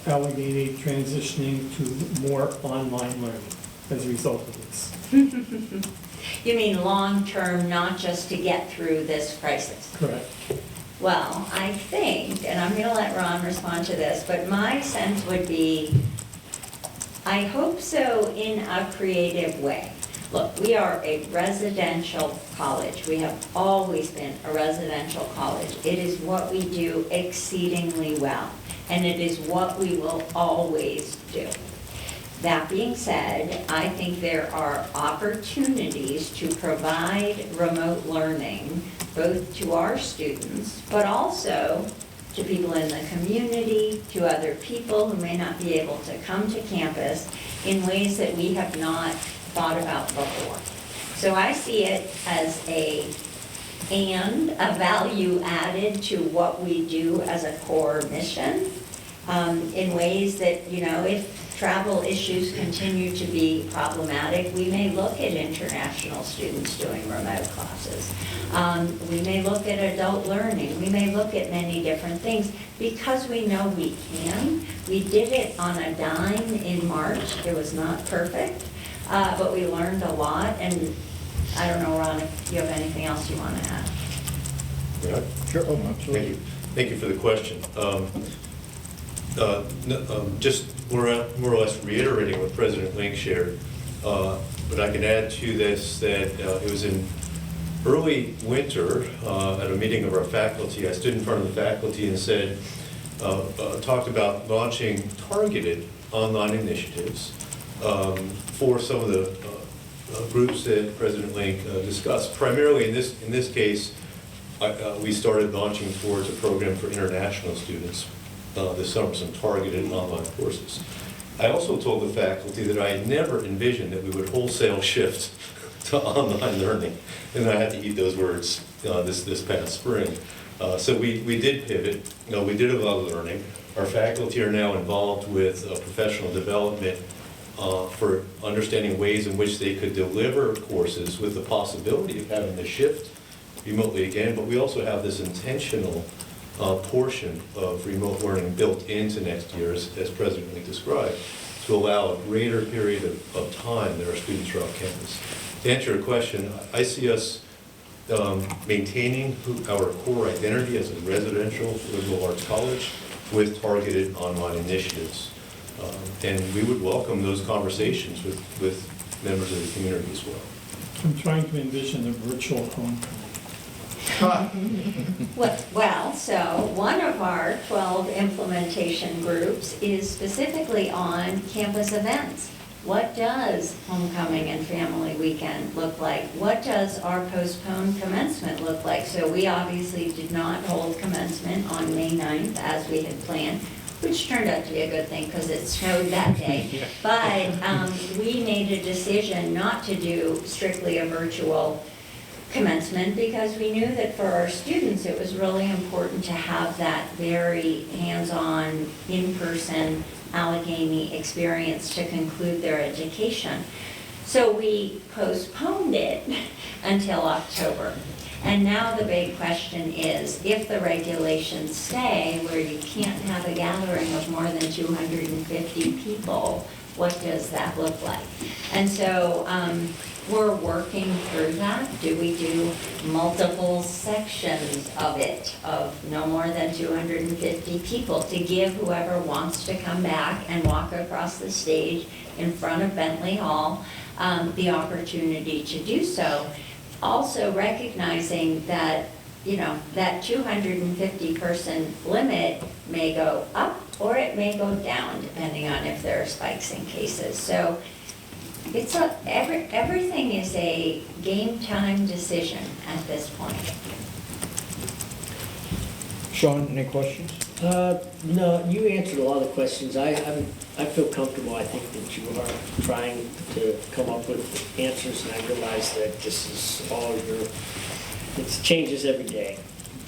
Allegheny transitioning to more online learning as a result of this? You mean long-term, not just to get through this crisis? Correct. Well, I think, and I'm going to let Ron respond to this, but my sense would be, I hope so in a creative way. Look, we are a residential college. We have always been a residential college. It is what we do exceedingly well, and it is what we will always do. That being said, I think there are opportunities to provide remote learning both to our students, but also to people in the community, to other people who may not be able to come to campus in ways that we have not thought about before. So I see it as a value added to what we do as a core mission, in ways that, you know, if travel issues continue to be problematic, we may look at international students doing remote classes. We may look at adult learning. We may look at many different things because we know we can. We did it on a dime in March. It was not perfect, but we learned a lot. And I don't know, Ron, if you have anything else you want to add. Yeah. Sure, oh, absolutely. Thank you for the question. Just more or less reiterating what President Link shared, but I can add to this that it was in early winter at a meeting of our faculty. I stood in front of the faculty and said, talked about launching targeted online initiatives for some of the groups that President Link discussed. Primarily in this case, we started launching towards a program for international students this summer, some targeted online courses. I also told the faculty that I had never envisioned that we would wholesale shift to online learning, and I had to eat those words this past spring. So we did pivot. We did a lot of learning. Our faculty are now involved with professional development for understanding ways in which they could deliver courses with the possibility of having to shift remotely again, but we also have this intentional portion of remote learning built into next year, as President Lee described, to allow a greater period of time that our students are off campus. To answer your question, I see us maintaining our core identity as a residential liberal arts college with targeted online initiatives. And we would welcome those conversations with members of the community as well. I'm trying to envision a virtual homecoming. Well, so one of our 12 implementation groups is specifically on campus events. What does homecoming and family weekend look like? What does our postponed commencement look like? So we obviously did not hold commencement on May 9th as we had planned, which turned out to be a good thing because it snowed that day. But we made a decision not to do strictly a virtual commencement because we knew that for our students it was really important to have that very hands-on, in-person Allegheny experience to conclude their education. So we postponed it until October. And now the big question is, if the regulations stay where you can't have a gathering of more than 250 people, what does that look like? And so we're working through that. Do we do multiple sections of it, of no more than 250 people, to give whoever wants to come back and walk across the stage in front of Bentley Hall the opportunity to do so? Also recognizing that, you know, that 250 person limit may go up or it may go down depending on if there are spikes in cases. So it's everything is a game time decision at this point. Sean, any questions? No, you answered a lot of the questions. I feel comfortable. I think that you are trying to come up with answers, and I realize that this is all it changes every day.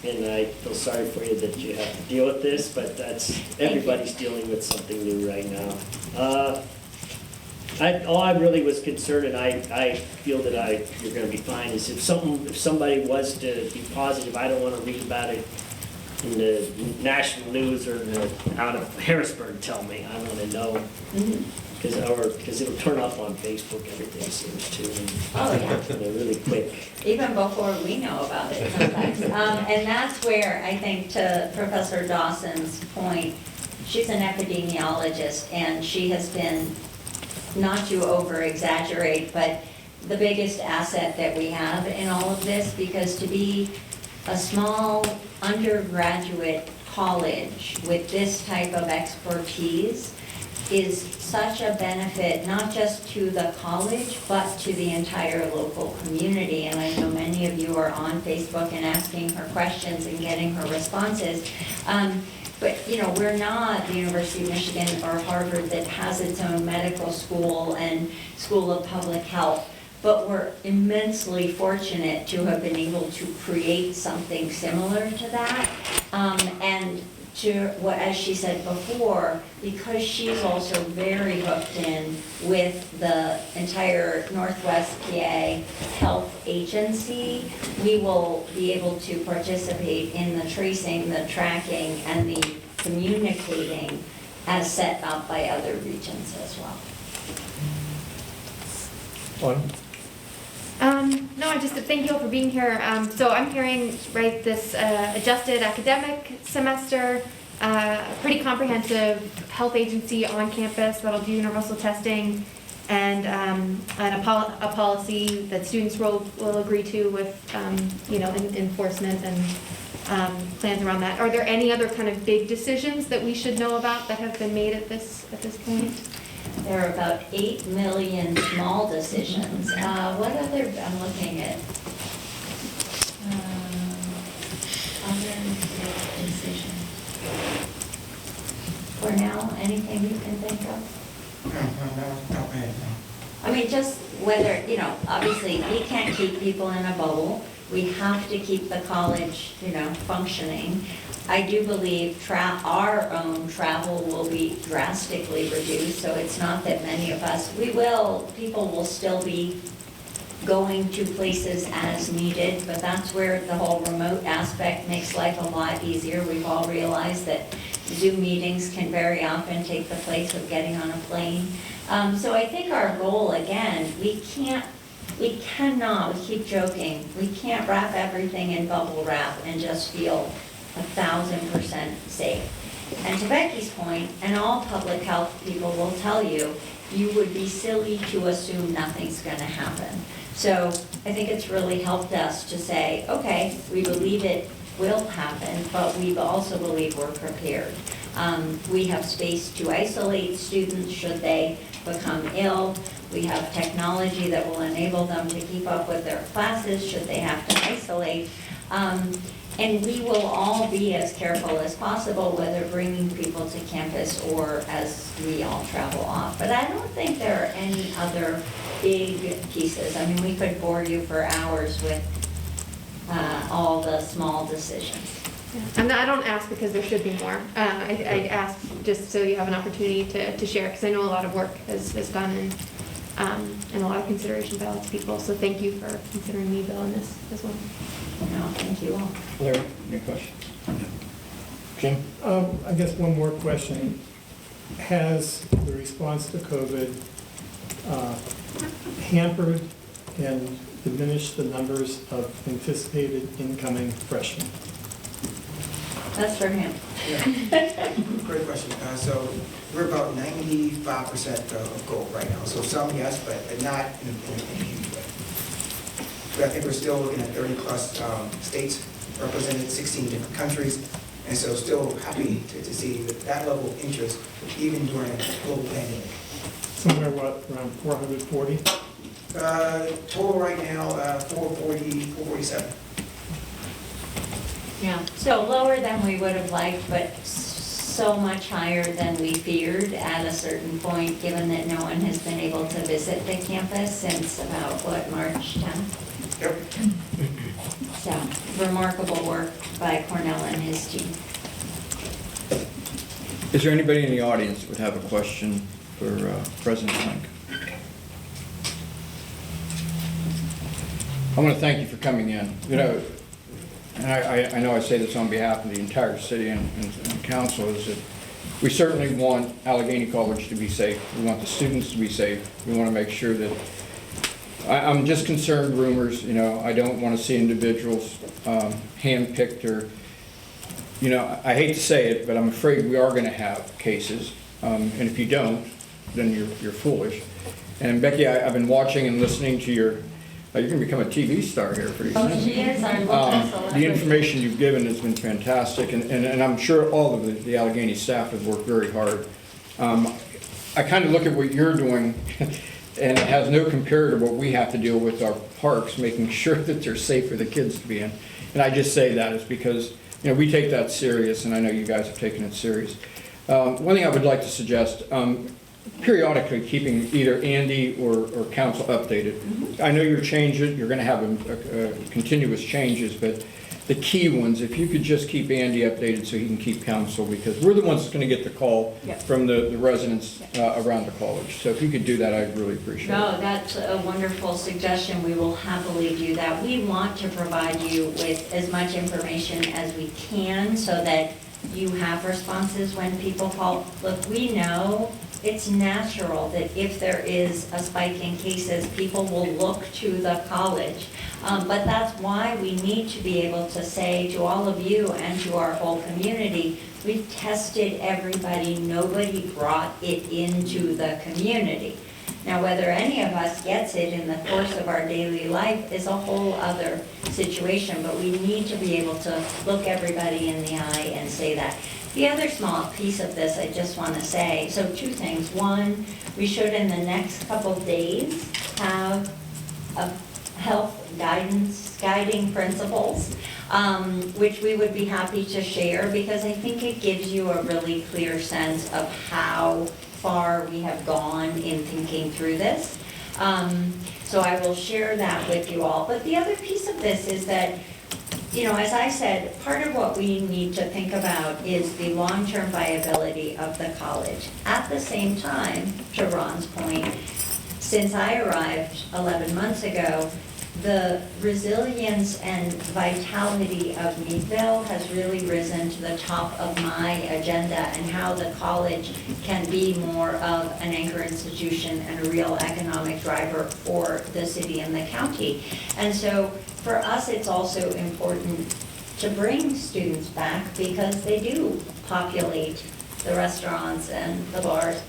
And I feel sorry for you that you have to deal with this, but everybody's dealing with something new right now. All I really was concerned, and I feel that you're going to be fine, is if somebody was to be positive, I don't want to read about it in the national news or out of Harrisburg tell me. I want to know, because it'll turn up on Facebook, everything seems to. Oh, yeah. And they're really quick. Even before we know about it sometimes. And that's where, I think, to Professor Dawson's point, she's an epidemiologist, and she has been, not to over-exaggerate, but the biggest asset that we have in all of this, because to be a small undergraduate college with this type of expertise is such a benefit, not just to the college, but to the entire local community. And I know many of you are on Facebook and asking her questions and getting her responses. But, you know, we're not the University of Michigan or Harvard that has its own medical school and School of Public Health, but we're immensely fortunate to have been able to create something similar to that. And to what, as she said before, because she's also very hooked in with the entire Northwest PA Health Agency, we will be able to participate in the tracing, the tracking, and the communicating as set up by other regions as well. No, I just thank you all for being here. So I'm hearing, right, this adjusted academic semester, pretty comprehensive health agency on campus that'll do universal testing, and a policy that students will agree to with, you know, enforcement and plans around that. Are there any other kind of big decisions that we should know about that have been made at this point? There are about 8 million small decisions. What other, I'm looking at, other decisions. Cornell, anything you can think of? I mean, just whether, you know, obviously, we can't keep people in a bubble. We have to keep the college, you know, functioning. I do believe our own travel will be drastically reduced, so it's not that many of us, people will still be going to places as needed, but that's where the whole remote aspect makes life a lot easier. We've all realized that Zoom meetings can very often take the place of getting on a plane. So I think our goal, again, we cannot, we keep joking, we can't wrap everything in bubble wrap and just feel 1,000% safe. And to Becky's point, and all public health people will tell you, you would be silly to assume nothing's going to happen. So I think it's really helped us to say, okay, we believe it will happen, but we also believe we're prepared. We have space to isolate students should they become ill. We have technology that will enable them to keep up with their classes should they have to isolate. And we will all be as careful as possible, whether bringing people to campus or as we all travel off. But I don't think there are any other big pieces. I mean, we could bore you for hours with all the small decisions. And I don't ask because there should be more. I ask just so you have an opportunity to share, because I know a lot of work has gone in, and a lot of consideration by lots of people. So thank you for considering Meadville in this as well. No, thank you all. Larry, any questions? Jim? I guess one more question. Has the response to COVID hampered and diminished the numbers of anticipated incoming freshmen? That's for him. Yeah. Great question. So we're about 95% of goal right now. So some, yes, but not in a huge way. But I think we're still looking at 30-plus states represented, 16 different countries. And so still happy to see that level of interest, even during a global pandemic. Somewhere, what, around 440? Total right now, 440, 447. Yeah, so lower than we would have liked, but so much higher than we feared at a certain point, given that no one has been able to visit the campus since about, what, March 10th? Yep. So, remarkable work by Cornell and his team. Is there anybody in the audience that would have a question for President Link? I want to thank you for coming in. You know, and I know I say this on behalf of the entire city and council, is that we certainly want Allegheny College to be safe. We want the students to be safe. We want to make sure that, I'm just concerned rumors, you know, I don't want to see individuals handpicked or, you know, I hate to say it, but I'm afraid we are going to have cases. And if you don't, then you're foolish. And Becky, I've been watching and listening to your, you're going to become a TV star here pretty soon. Oh, she is our local celebrity. The information you've given has been fantastic, and I'm sure all of the Allegheny staff have worked very hard. I kind of look at what you're doing, and it has no compare to what we have to deal with our parks, making sure that they're safe for the kids to be in. And I just say that is because, you know, we take that serious, and I know you guys have taken it serious. One thing I would like to suggest, periodically keeping either Andy or council updated. I know you're changing, you're going to have continuous changes, but the key ones, if you could just keep Andy updated so he can keep council, because we're the ones that's going to get the call from the residents around the college. So if you could do that, I'd really appreciate it. No, that's a wonderful suggestion. We will happily do that. We want to provide you with as much information as we can so that you have responses when people call. Look, we know it's natural that if there is a spike in cases, people will look to the college. But that's why we need to be able to say to all of you and to our whole community, we've tested everybody, nobody brought it into the community. Now, whether any of us gets it in the course of our daily life is a whole other situation, but we need to be able to look everybody in the eye and say that. The other small piece of this I just want to say, so two things. One, we should in the next couple days have a health guiding principles, which we would be happy to share because I think it gives you a really clear sense of how far we have gone in thinking through this. So I will share that with you all. But the other piece of this is that, you know, as I said, part of what we need to think about is the long-term viability of the college. At the same time, to Ron's point, since I arrived 11 months ago, the resilience and vitality of Meadville has really risen to the top of my agenda and how the college can be more of an anchor institution and a real economic driver for the city and the county. And so for us, it's also important to bring students back because they do populate the restaurants and the bars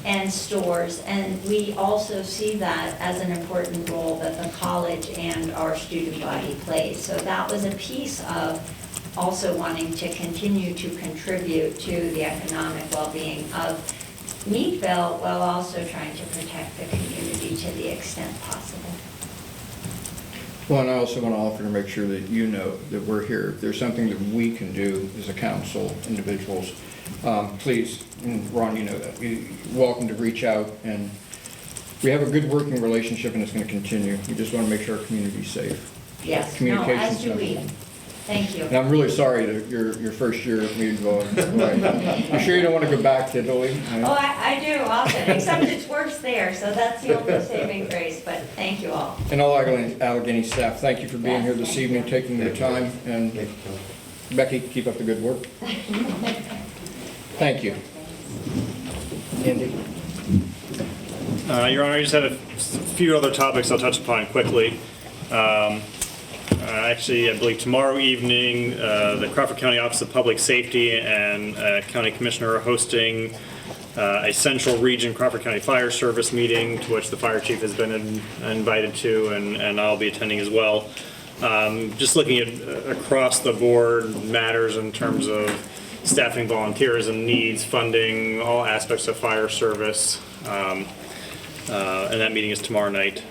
and stores. And we also see that as an important role that the college and our student body plays. So that was a piece of also wanting to continue to contribute to the economic well-being of Meadville while also trying to protect the community to the extent possible. Well, and I also want to offer to make sure that you know that we're here. If there's something that we can do as a council, individuals, please, and Ron, you know that, you're welcome to reach out, and we have a good working relationship and it's going to continue. We just want to make sure our community's safe. Yes, no, Communication's as do we. number one. Thank you. And I'm really sorry that your first year at Meadville. You sure you don't want to go back to Italy? Oh, I do often, except it's worse there, so that's the only saving grace, but thank you all. And all Allegheny staff, thank you for being here this evening, taking your time, and Becky, keep up the good work. Thank you. Andy? Your Honor, I just had a few other topics I'll touch upon quickly. Actually, I believe tomorrow evening, the Crawford County Office of Public Safety and County Commissioner are hosting a Central Region Crawford County Fire Service meeting to which the fire chief has been invited to, and I'll be attending as well. Just looking at across the board matters in terms of staffing, volunteerism, needs, funding, all aspects of fire service. And that meeting is tomorrow night.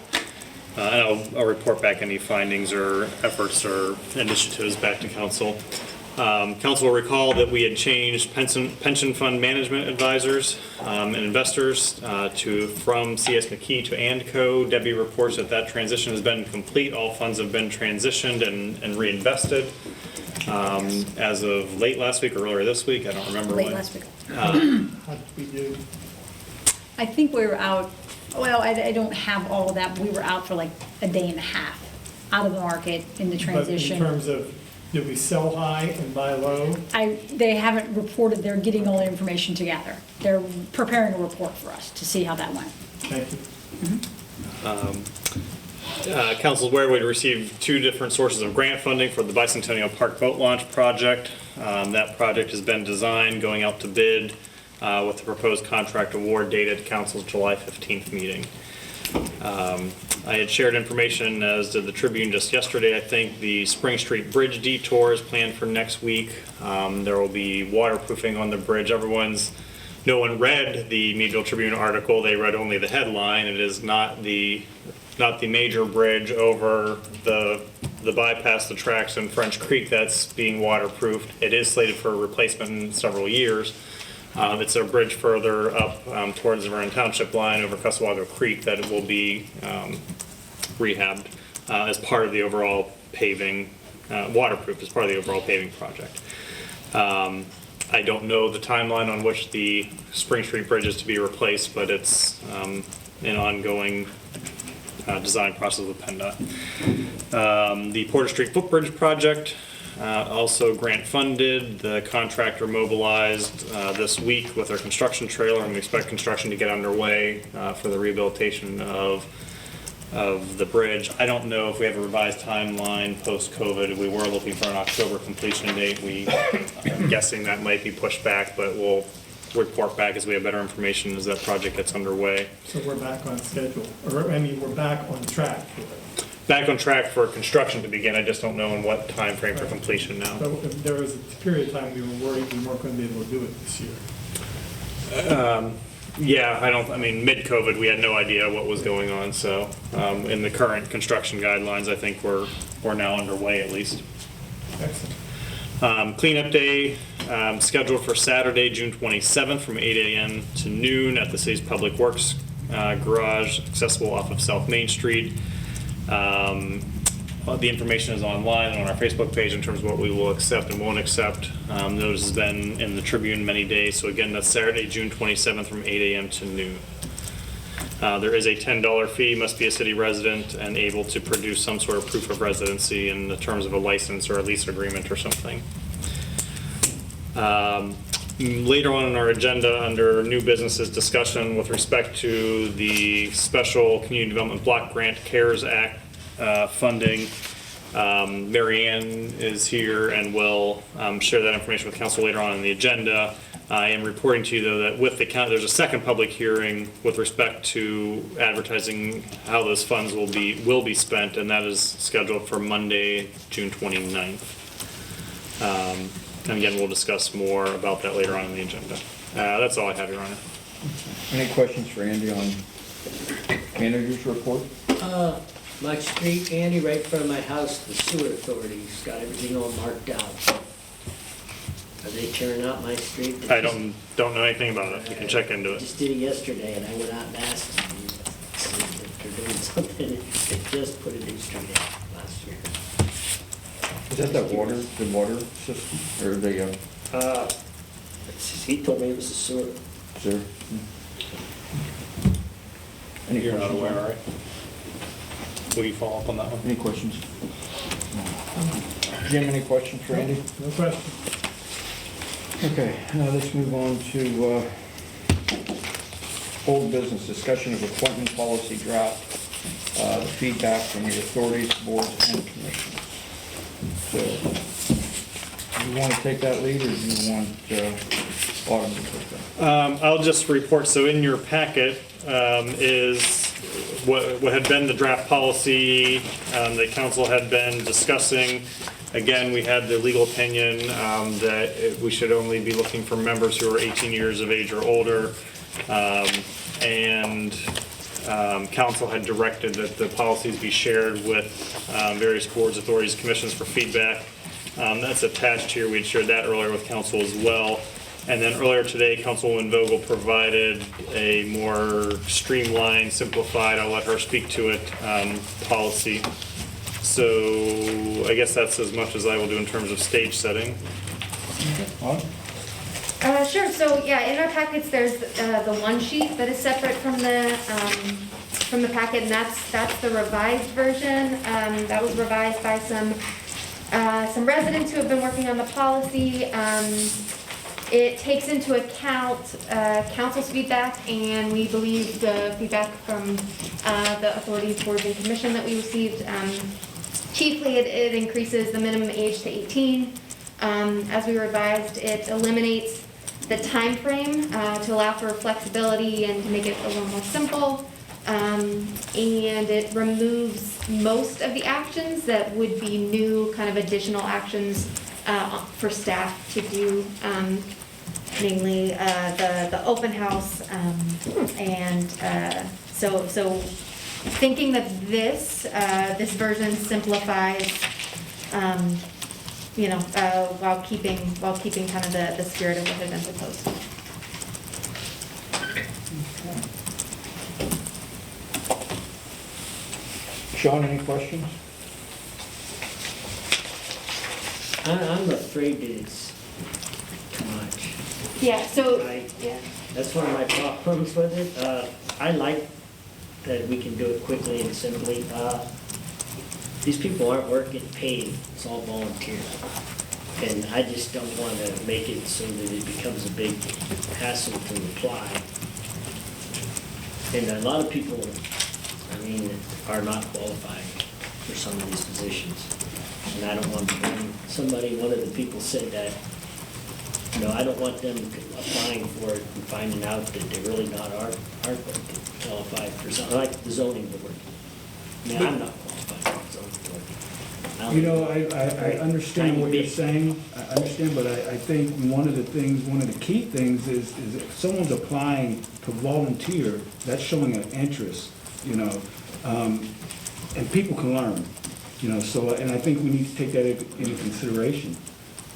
And I'll report back any findings or efforts or initiatives back to council. Council will recall that we had changed pension fund management advisors and investors from C.S. McKee to AndCo. Debbie reports that transition has been complete. All funds have been transitioned and reinvested as of late last week or earlier this week. I don't remember when. Late last week. How did we do? I think we were out, well, I don't have all of that, but we were out for like a day and a half. out of the market in the But transition. in terms of, did we sell high and buy low? They haven't reported, they're getting all the information together. They're preparing a report for us to see how that went. Thank you. Council's aware we received 2 different sources of grant funding for the Bicentennial Park Boat Launch project. That project has been designed, going out to bid, with the proposed contract award dated Council's July 15th meeting. I had shared information, as did the Tribune just yesterday. I think the Spring Street Bridge detour is planned for next week. There will be waterproofing on the bridge. No one read the Meadville Tribune article. They read only the headline. It is not the major bridge over the bypass, the tracks in French Creek that's being waterproofed. It is slated for replacement in several years. It's a bridge further up towards the Vernon Township line over Cuswago Creek that will be rehabbed as part of the overall paving, waterproof as part of the overall paving project. I don't know the timeline on which the Spring Street Bridge is to be replaced, but it's an ongoing design process with PennDOT. The Porter Street Footbridge project, also grant funded. The contractor mobilized this week with our construction trailer, and we expect construction to get underway for the rehabilitation of the bridge. I don't know if we have a revised timeline post-COVID. We were looking for an October completion date. I'm guessing that might be pushed back, but we'll report back as we have better information as that project gets underway. So we're back on schedule, or I mean, we're back on track for it. Back on track for construction to begin. I just don't know in what time frame for completion now. So there was a period of time we were worried we weren't going to be able to do it this year. Yeah, mid-COVID, we had no idea what was going on, so in the current construction guidelines, I think we're now underway at least. Excellent. Cleanup day scheduled for Saturday, June 27th from 8 a.m. to noon at the city's Public Works garage, accessible off of South Main Street. The information is online and on our Facebook page in terms of what we will accept and won't accept. Notice has been in the Tribune many days. So again, that's Saturday, June 27th from 8 a.m. to noon. There is a $10 fee, must be a city resident and able to produce some sort of proof of residency in the terms of a license or a lease agreement or something. Later on in our agenda, under new businesses discussion with respect to the special community development block grant CARES Act funding, Mary Ann is here and will share that information with council later on in the agenda. I am reporting to you though that with the there's a second public hearing with respect to advertising how those funds will be spent, and that is scheduled for Monday, June 29th. And again, we'll discuss more about that later on in the agenda. That's all I have, Your Honor. Any questions for Andy on manager's report? My street, Andy, right in front of my house, the sewer authority's got everything all marked out. Are they tearing out my street? I don't know anything about it. You can check into I it. just did it yesterday, and I went out and asked them if they're doing something. They just put a new street in last year. Is that the water system, or the, He told me it was the sewer. sewer? Any You're not questions? aware, right? Will you follow up on that one? Any questions? Jim, any questions for Andy? No question. Okay, let's move on to old business, discussion of appointment policy draft, feedback from the authorities, boards, and commissions. So, do you want to take that lead, or do you want Autumn to take that? I'll just report, so in your packet is what had been the draft policy that council had been discussing. Again, we had the legal opinion that we should only be looking for members who are 18 years of age or older. Council had directed that the policies be shared with various boards, authorities, commissions for feedback. That's attached here. We'd shared that earlier with council as well. And then earlier today, Councilwoman Vogel provided a more streamlined, simplified, I'll let her speak to it, policy. So I guess that's as much as I will do in terms of stage setting. Sure, so yeah, in our packets, there's the one sheet that is separate from from the packet, and that's the revised version. That was revised by some residents who have been working on the policy. It takes into account council's feedback, and we believe the feedback from the authorities, boards, and commission that we received. Chiefly, it increases the minimum age to 18. As we revised, it eliminates the time frame to allow for flexibility and to make it a little more simple. And it removes most of the actions that would be new, kind of additional actions for staff to do, namely the open house. So thinking that this version simplifies, while keeping kind of the spirit of what had been proposed. Sean, any questions? I'm afraid that it's too much. Yeah, so, Yeah, that's one of my problems with it. I like that we can do it quickly and simply. These people aren't working paid, it's all volunteer. And I just don't want to make it so that it becomes a big hassle to apply. And a lot of people, are not qualified for some of these positions. And I don't want to blame somebody, one of the people said that, I don't want them applying for it and finding out that they really aren't qualified for something, like the zoning board. I'm not qualified for the zoning board. I understand what you're saying, I understand, but I think one of the key things is if someone's applying to volunteer, that's showing an interest, and people can learn, and I think we need to take that into consideration.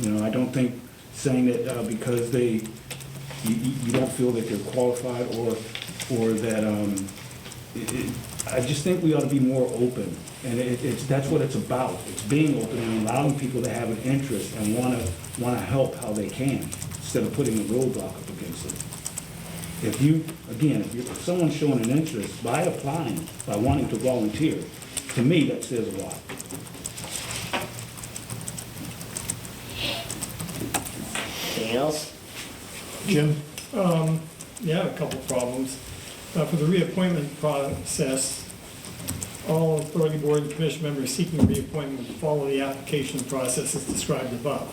I don't think saying that because you don't feel that they're qualified or that, I just think we ought to be more open. And that's what it's about. It's being open and allowing people to have an interest and want to help how they can, instead of putting a roadblock up against it. If someone's showing an interest by applying, by wanting to volunteer, to me, that says a lot. Anything else? Jim? Yeah, a couple problems. For the reappointment process, all authority board and commission members seeking reappointment follow the application process as described above.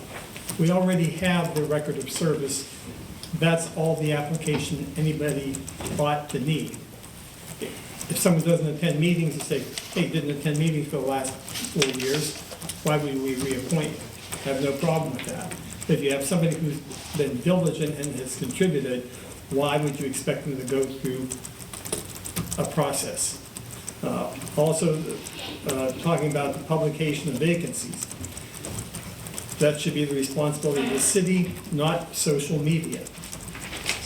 We already have the record of service. That's all the application anybody ought to need. If someone doesn't attend meetings and say, hey, didn't attend meetings for the last 4 years, why would we reappoint you? I have no problem with that. If you have somebody who's been diligent and has contributed, why would you expect them to go through a process? Also, talking about the publication of vacancies. That should be the responsibility of the city, not social media.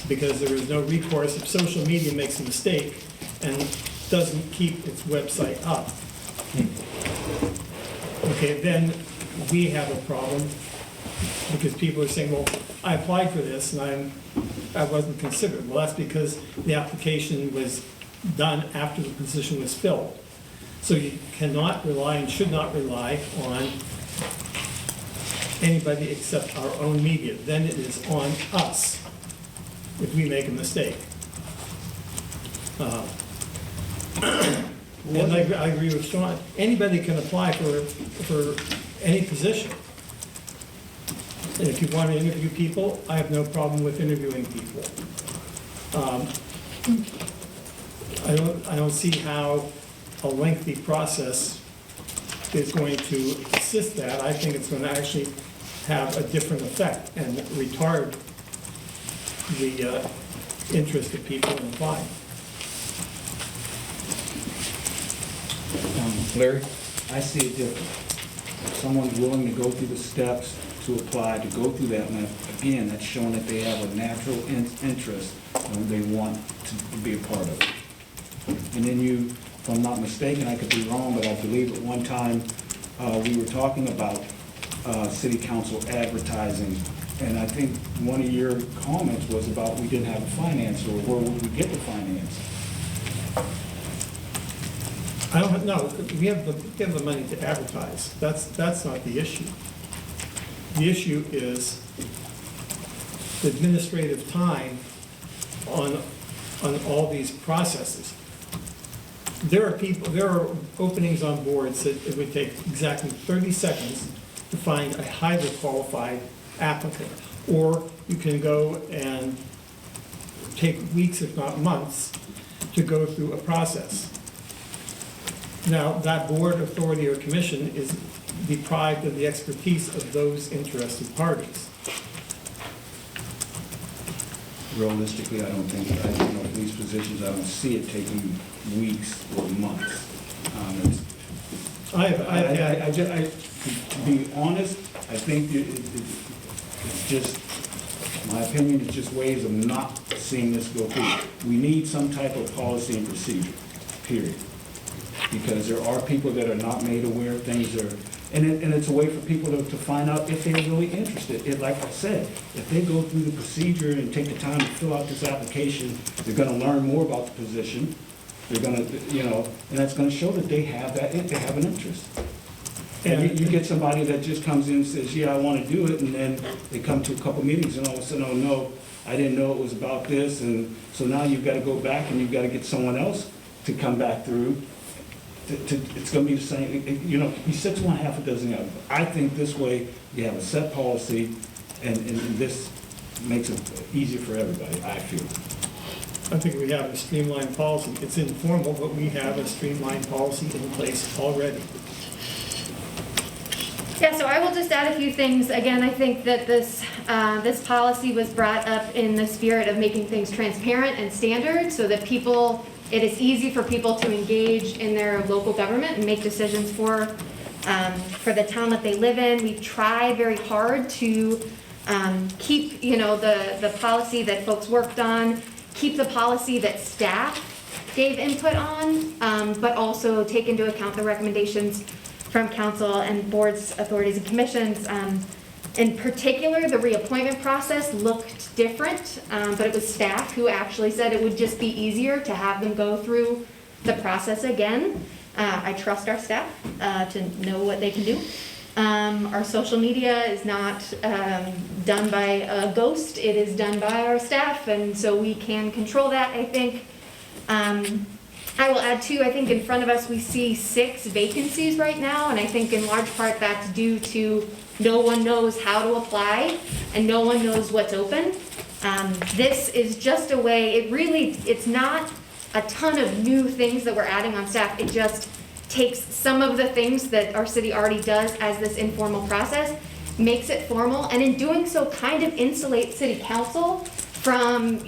Because there is no recourse if social media makes a mistake and doesn't keep its website up. Okay, then we have a problem because people are saying, well, I applied for this and I wasn't considered. Well, that's because the application was done after the position was filled. So you cannot rely and should not rely on anybody except our own media. Then it is on us if we make a mistake. And I agree with Sean. Anybody can apply for any position. And if you want to interview people, I have no problem with interviewing people. I don't see how a lengthy process is going to assist that. I think it's going to actually have a different effect and retard the interest of people in applying. Larry? I see it different. If someone's willing to go through the steps to apply, to go through that, and again, that's showing that they have a natural interest and they want to be a part of it. And then if I'm not mistaken, I could be wrong, but I believe at one time we were talking about city council advertising, and I think one of your comments was about we didn't have the finance, or where would we get the finance? I don't, no, we have the money to advertise. That's not the issue. The issue is the administrative time on all these processes. There are openings on boards that it would take exactly 30 seconds to find a highly qualified applicant. Or you can go and take weeks, if not months, to go through a process. Now, that board, authority, or commission is deprived of the expertise of those interested parties. Realistically, I don't think, these positions, I don't see it taking weeks or months. To be honest, I think it's just, my opinion, it's just ways of not seeing this go through. We need some type of policy and procedure, period. Because there are people that are not made aware of things, and it's a way for people to find out if they're really interested. Like I said, if they go through the procedure and take the time to fill out this application, they're gonna learn more about the position. They're gonna, and that's gonna show that they have an interest. And you get somebody that just comes in and says, yeah, I wanna do it, and then they come to a couple meetings and all of a sudden, oh no, I didn't know it was about this, and so now you've gotta go back and you've gotta get someone else to come back through. It's going to be the same, he sits one half a dozen the other. I think this way, you have a set policy, and this makes it easier for everybody, I feel. I think we have a streamlined policy. It's informal, but we have a streamlined policy in place already. Yeah, so I will just add a few things. Again, I think that this policy was brought up in the spirit of making things transparent and standard so that it is easy for people to engage in their local government and make decisions for the town that they live in. We've tried very hard to keep, the policy that folks worked on, keep the policy that staff gave input on, but also take into account the recommendations from council and boards, authorities, and commissions. In particular, the reappointment process looked different, but it was staff who actually said it would just be easier to have them go through the process again. I trust our staff to know what they can do. Our social media is not done by a ghost, it is done by our staff, and so we can control that, I think. I will add too, I think in front of us we see 6 vacancies right now, and I think in large part that's due to no one knows how to apply and no one knows what's open. This is just a way, it's not a ton of new things that we're adding on staff. It just takes some of the things that our city already does as this informal process, makes it formal, and in doing so kind of insulates city council from,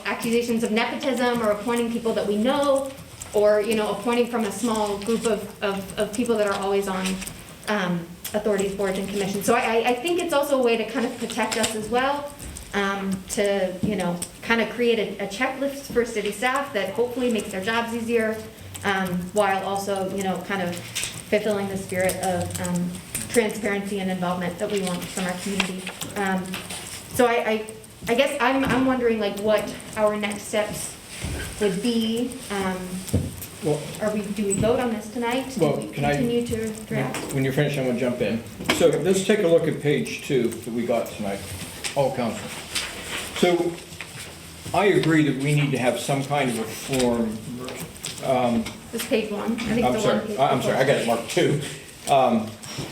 accusations of nepotism or appointing people that we know, or, appointing from a small group of people that are always on authorities, boards, and commissions. So I think it's also a way to kind of protect us as well, to, kind of create a checklist for city staff that hopefully makes their jobs easier, while also, kind of fulfilling the spirit of transparency and involvement that we want from our community. So I guess I'm wondering like what our next steps would be. Well, do we vote on this tonight? Do we continue to draft? When you're finished, I'm gonna jump in. So let's take a look at page 2 that we got tonight, all council. So I agree that we need to have some kind of a form. This page 1. I think I'm it's sorry, the 1 page. I'm sorry, I got it marked 2.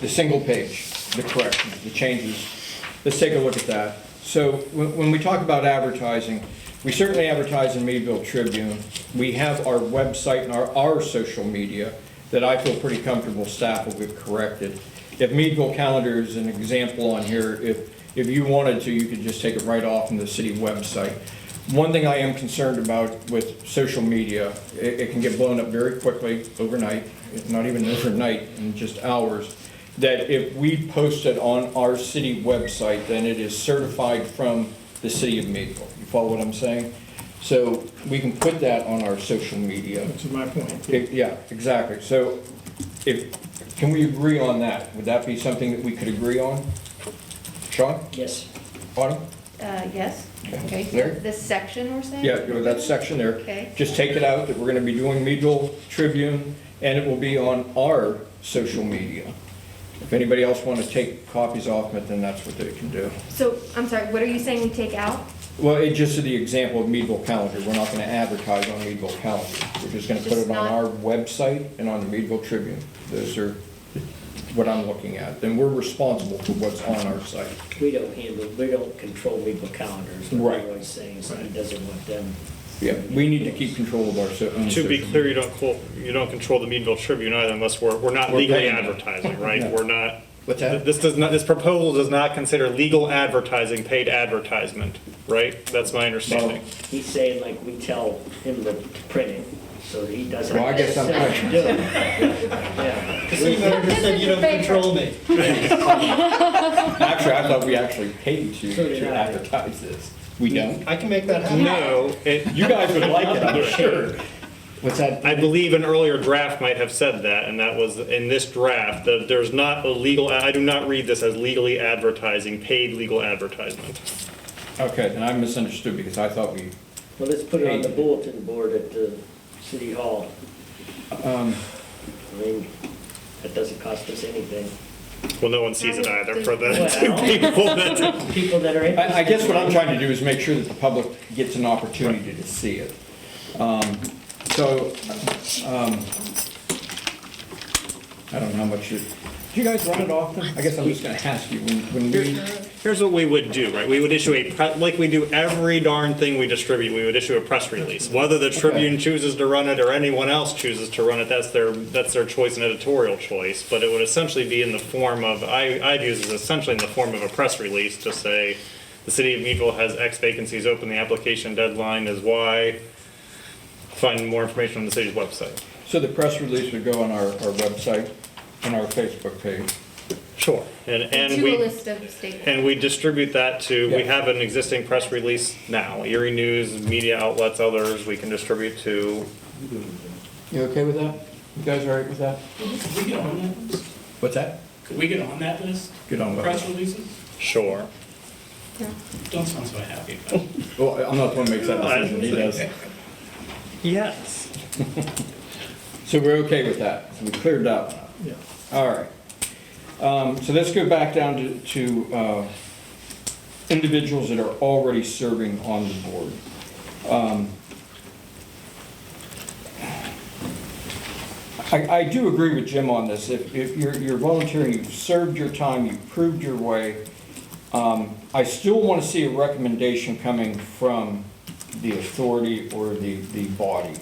The single page, the corrections, the changes. Let's take a look at that. So when we talk about advertising, we certainly advertise in Meadville Tribune. We have our website and our social media that I feel pretty comfortable staff will get corrected. If Meadville Calendar is an example on here, if you wanted to, you could just take it right off from the city website. One thing I am concerned about with social media, it can get blown up very quickly overnight, not even overnight, in just hours, that if we post it on our city website, then it is certified from the city of Meadville. You follow what I'm saying? So we can put that on our social media. Which is my point. Yeah, exactly. So can we agree on that? Would that be something that we could agree on? Sean? Yes. Autumn? Yes. Okay, so There? this section we're saying? Yeah, that section there. Okay. Just take it out, that we're gonna be doing Meadville Tribune, and it will be on our social media. If anybody else want to take copies off it, then that's what they can do. So, I'm sorry, what are you saying we take out? Well, it just is the example of Meadville Calendar. We're not gonna advertise on Meadville Calendar. We're just gonna put Just it on not- our website and on the Meadville Tribune. Those are what I'm looking at. Then we're responsible for what's on our site. We don't control Meadville calendars, what Right. Leroy's saying, so he doesn't want them. Yeah, we need to keep control of our own To be social clear, media. you don't control the Meadville Tribune either unless we're not We're legally paying them. advertising, right? No. We're not. What's that? This proposal does not consider legal advertising paid advertisement, right? That's my understanding. He's saying like we tell him to print it, so that he doesn't. Well, I guess I'm- have to do it. Yeah. City manager said you don't control me. Actually, I thought we actually paid So did to I. advertise this. We don't? I can make that happen. No, You guys would like it, I'm sure. What's that? I believe an earlier draft might have said that, and that was in this draft, that there's not a legal, I do not read this as legally advertising, paid legal advertisement. Okay, then I misunderstood because I thought we, Well, let's put it on the bulletin board at the city hall. I mean, that doesn't cost us anything. Well, no one sees it either for the Well, two people that. People that are interested. I guess what I'm trying to do is make sure that the public gets an opportunity to see it. I don't know how much do you guys run it often? I guess I'm just gonna ask you, when we, Here's what we would do, right? We would issue like we do every darn thing we distribute, we would issue a press release. Whether the Tribune chooses to run it or anyone else chooses to run it, that's their choice and editorial choice. But it would essentially be in the form of, I'd use it essentially in the form of a press release to say, the city of Meadville has X vacancies open, the application deadline is Y. Find more information on the city's website. so the press release would go on our website and our Facebook page. Sure. And To a we. list of statements. And we distribute that to, we Yeah. have an existing press release now, Erie News, media outlets, others, we can distribute to. You okay with that? You guys all right with that? Could we get on that list? What's that? Could we get on that list? Get on what? Press releases? Sure. Don't sound so happy about it. Well, I'm not the one who makes that decision, he does. Yes. So we're okay with that, so we cleared that one up. Yeah. All right. So let's go back down to individuals that are already serving on the board. I do agree with Jim on this. If you're volunteering, you've served your time, you've proved your way, I still want to see a recommendation coming from the authority or the body.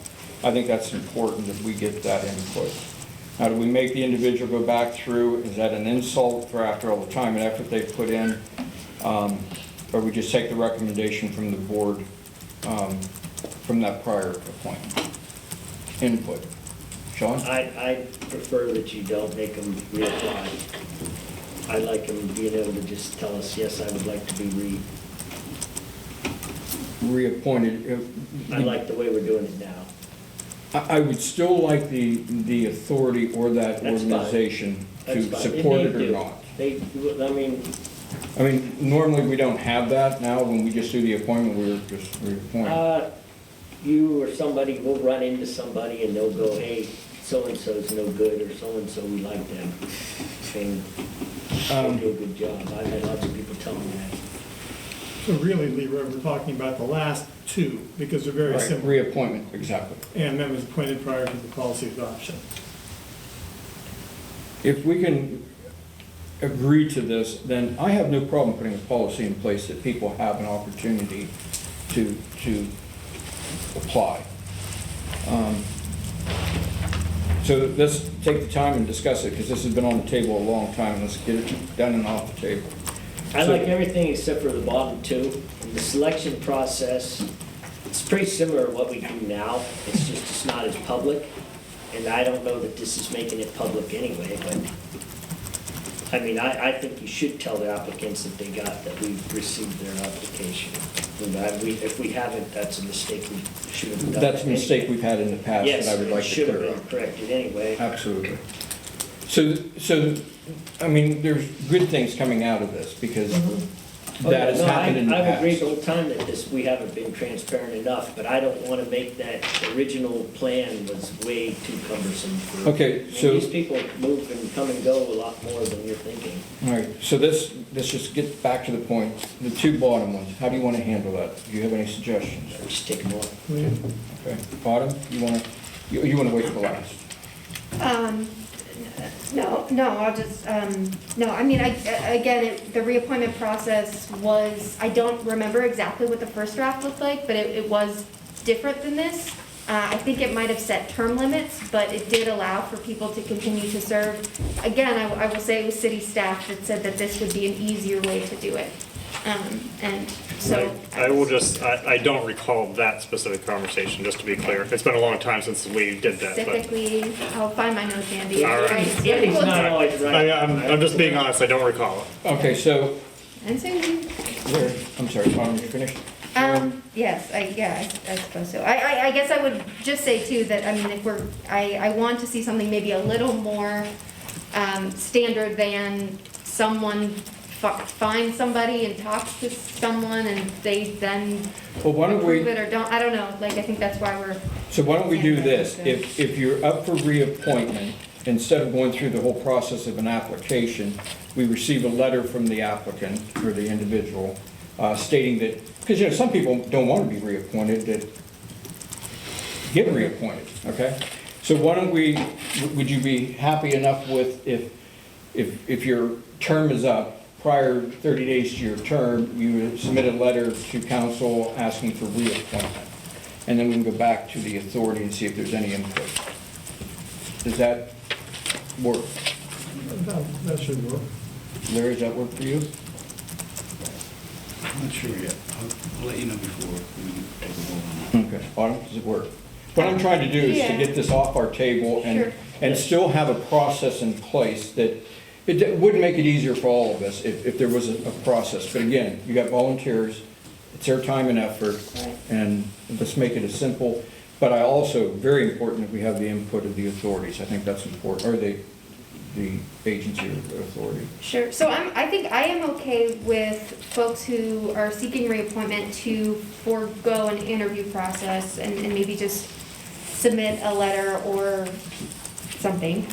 I think that's important that we get that input. Now, do we make the individual go back through? Is that an insult for after all the time and effort they've put in? Or we just take the recommendation from the board from that prior appointment? Input. Sean? I prefer that you don't make them reapply. I like them being able to just tell us, yes, I would like to be Reappointed. I like the way we're doing it now. I would still like the authority or that That's fine. organization That's to fine. support They it or do. not. I mean, Normally, we don't have that now. When we just do the appointment, we're just reappointing. you or somebody will run into somebody and they'll go, hey, so-and-so's no good, or so-and-so, we like them. And they do a good job. I've had lots of people tell me that. So really, Leroy, we're talking about the last two, because they're very Right, similar. reappointment, exactly. And members appointed prior to the policy adoption. If we can agree to this, then I have no problem putting a policy in place that people have an opportunity to apply. So let's take the time and discuss it, because this has been on the table a long time. Let's get it done and off the table. I like everything except for the bottom two. The selection process, it's pretty similar to what we do now. It's just, it's not as public. And I don't know that this is making it public anyway, but, I mean, I think you should tell the applicants that they got, that we've received their application. And if we haven't, that's a mistake we should have done. That's a mistake we've had in the past Yes, that I would it like to should have clear been up. corrected anyway. Absolutely. So, I mean, there's good things coming out of this, because that has No, happened in the I've agreed past. the whole time that we haven't been transparent enough, but I don't want to make that original plan was way too cumbersome for. Okay, I mean, so- these people move and come and go a lot more than you're thinking. All right, so let's just get back to the point. The two bottom ones, how do you want to handle that? Do you have any suggestions? Just take them off. Okay, Autumn, you want to wait for last? No, I'll just, no, I mean, again, the reappointment process was, I don't remember exactly what the first draft looked like, but it was different than this. I think it might have set term limits, but it did allow for people to continue to serve. Again, I will say it was city staff that said that this would be an easier way to do it. And so. I will just, I don't recall that specific conversation, just to be clear. It's been a long time since we did that, but. Specifically, I'll find my notes, Andy. All right. Andy's not always right. I'm just being honest, I don't recall it. Okay, so, And Susie. I'm sorry, Autumn, you finished? Yes, I suppose so. I guess I would just say too that, I mean, if I want to see something maybe a little more, standard than someone finds somebody and talks to someone and they then Well, why don't approve we, it or don't, I don't know, like, I think that's why we're. so why don't we do this? If you're up for reappointment, instead of going through the whole process of an application, we receive a letter from the applicant or the individual stating that, because, some people don't want to be reappointed, that get reappointed, okay? So why don't we, would you be happy enough with if your term is up, prior 30 days to your term, you would submit a letter to council asking for reappointment? And then we can go back to the authority and see if there's any input. Does that work? That should work. Larry, does that work for you? I'm not sure yet. I'll let you know before we take a vote on it. Okay, Autumn, does it work? What I'm trying to do is to Yeah. get this off our table Sure. and still have a process in place that, it would make it easier for all of us if there was a process. But again, you got volunteers, it's their time and effort, Right. and let's make it as simple. But I also, very important that we have the input of the authorities. I think that's important, or the agency or authority. Sure, so I think I am okay with folks who are seeking reappointment to forego an interview process and maybe just submit a letter or something.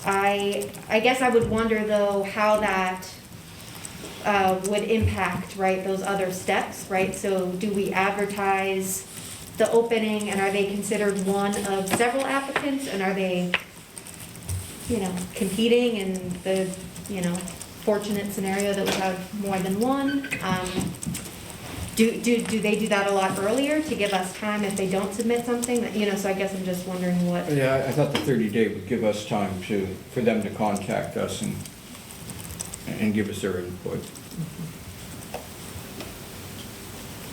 I guess I would wonder though how that would impact, right, those other steps, right? So do we advertise the opening and are they considered one of several applicants and are they, competing in the, fortunate scenario that we have more than one? Do they do that a lot earlier to give us time if they don't submit something? So I guess I'm just wondering what. Yeah, I thought the 30-day would give us time for them to contact us and give us their input.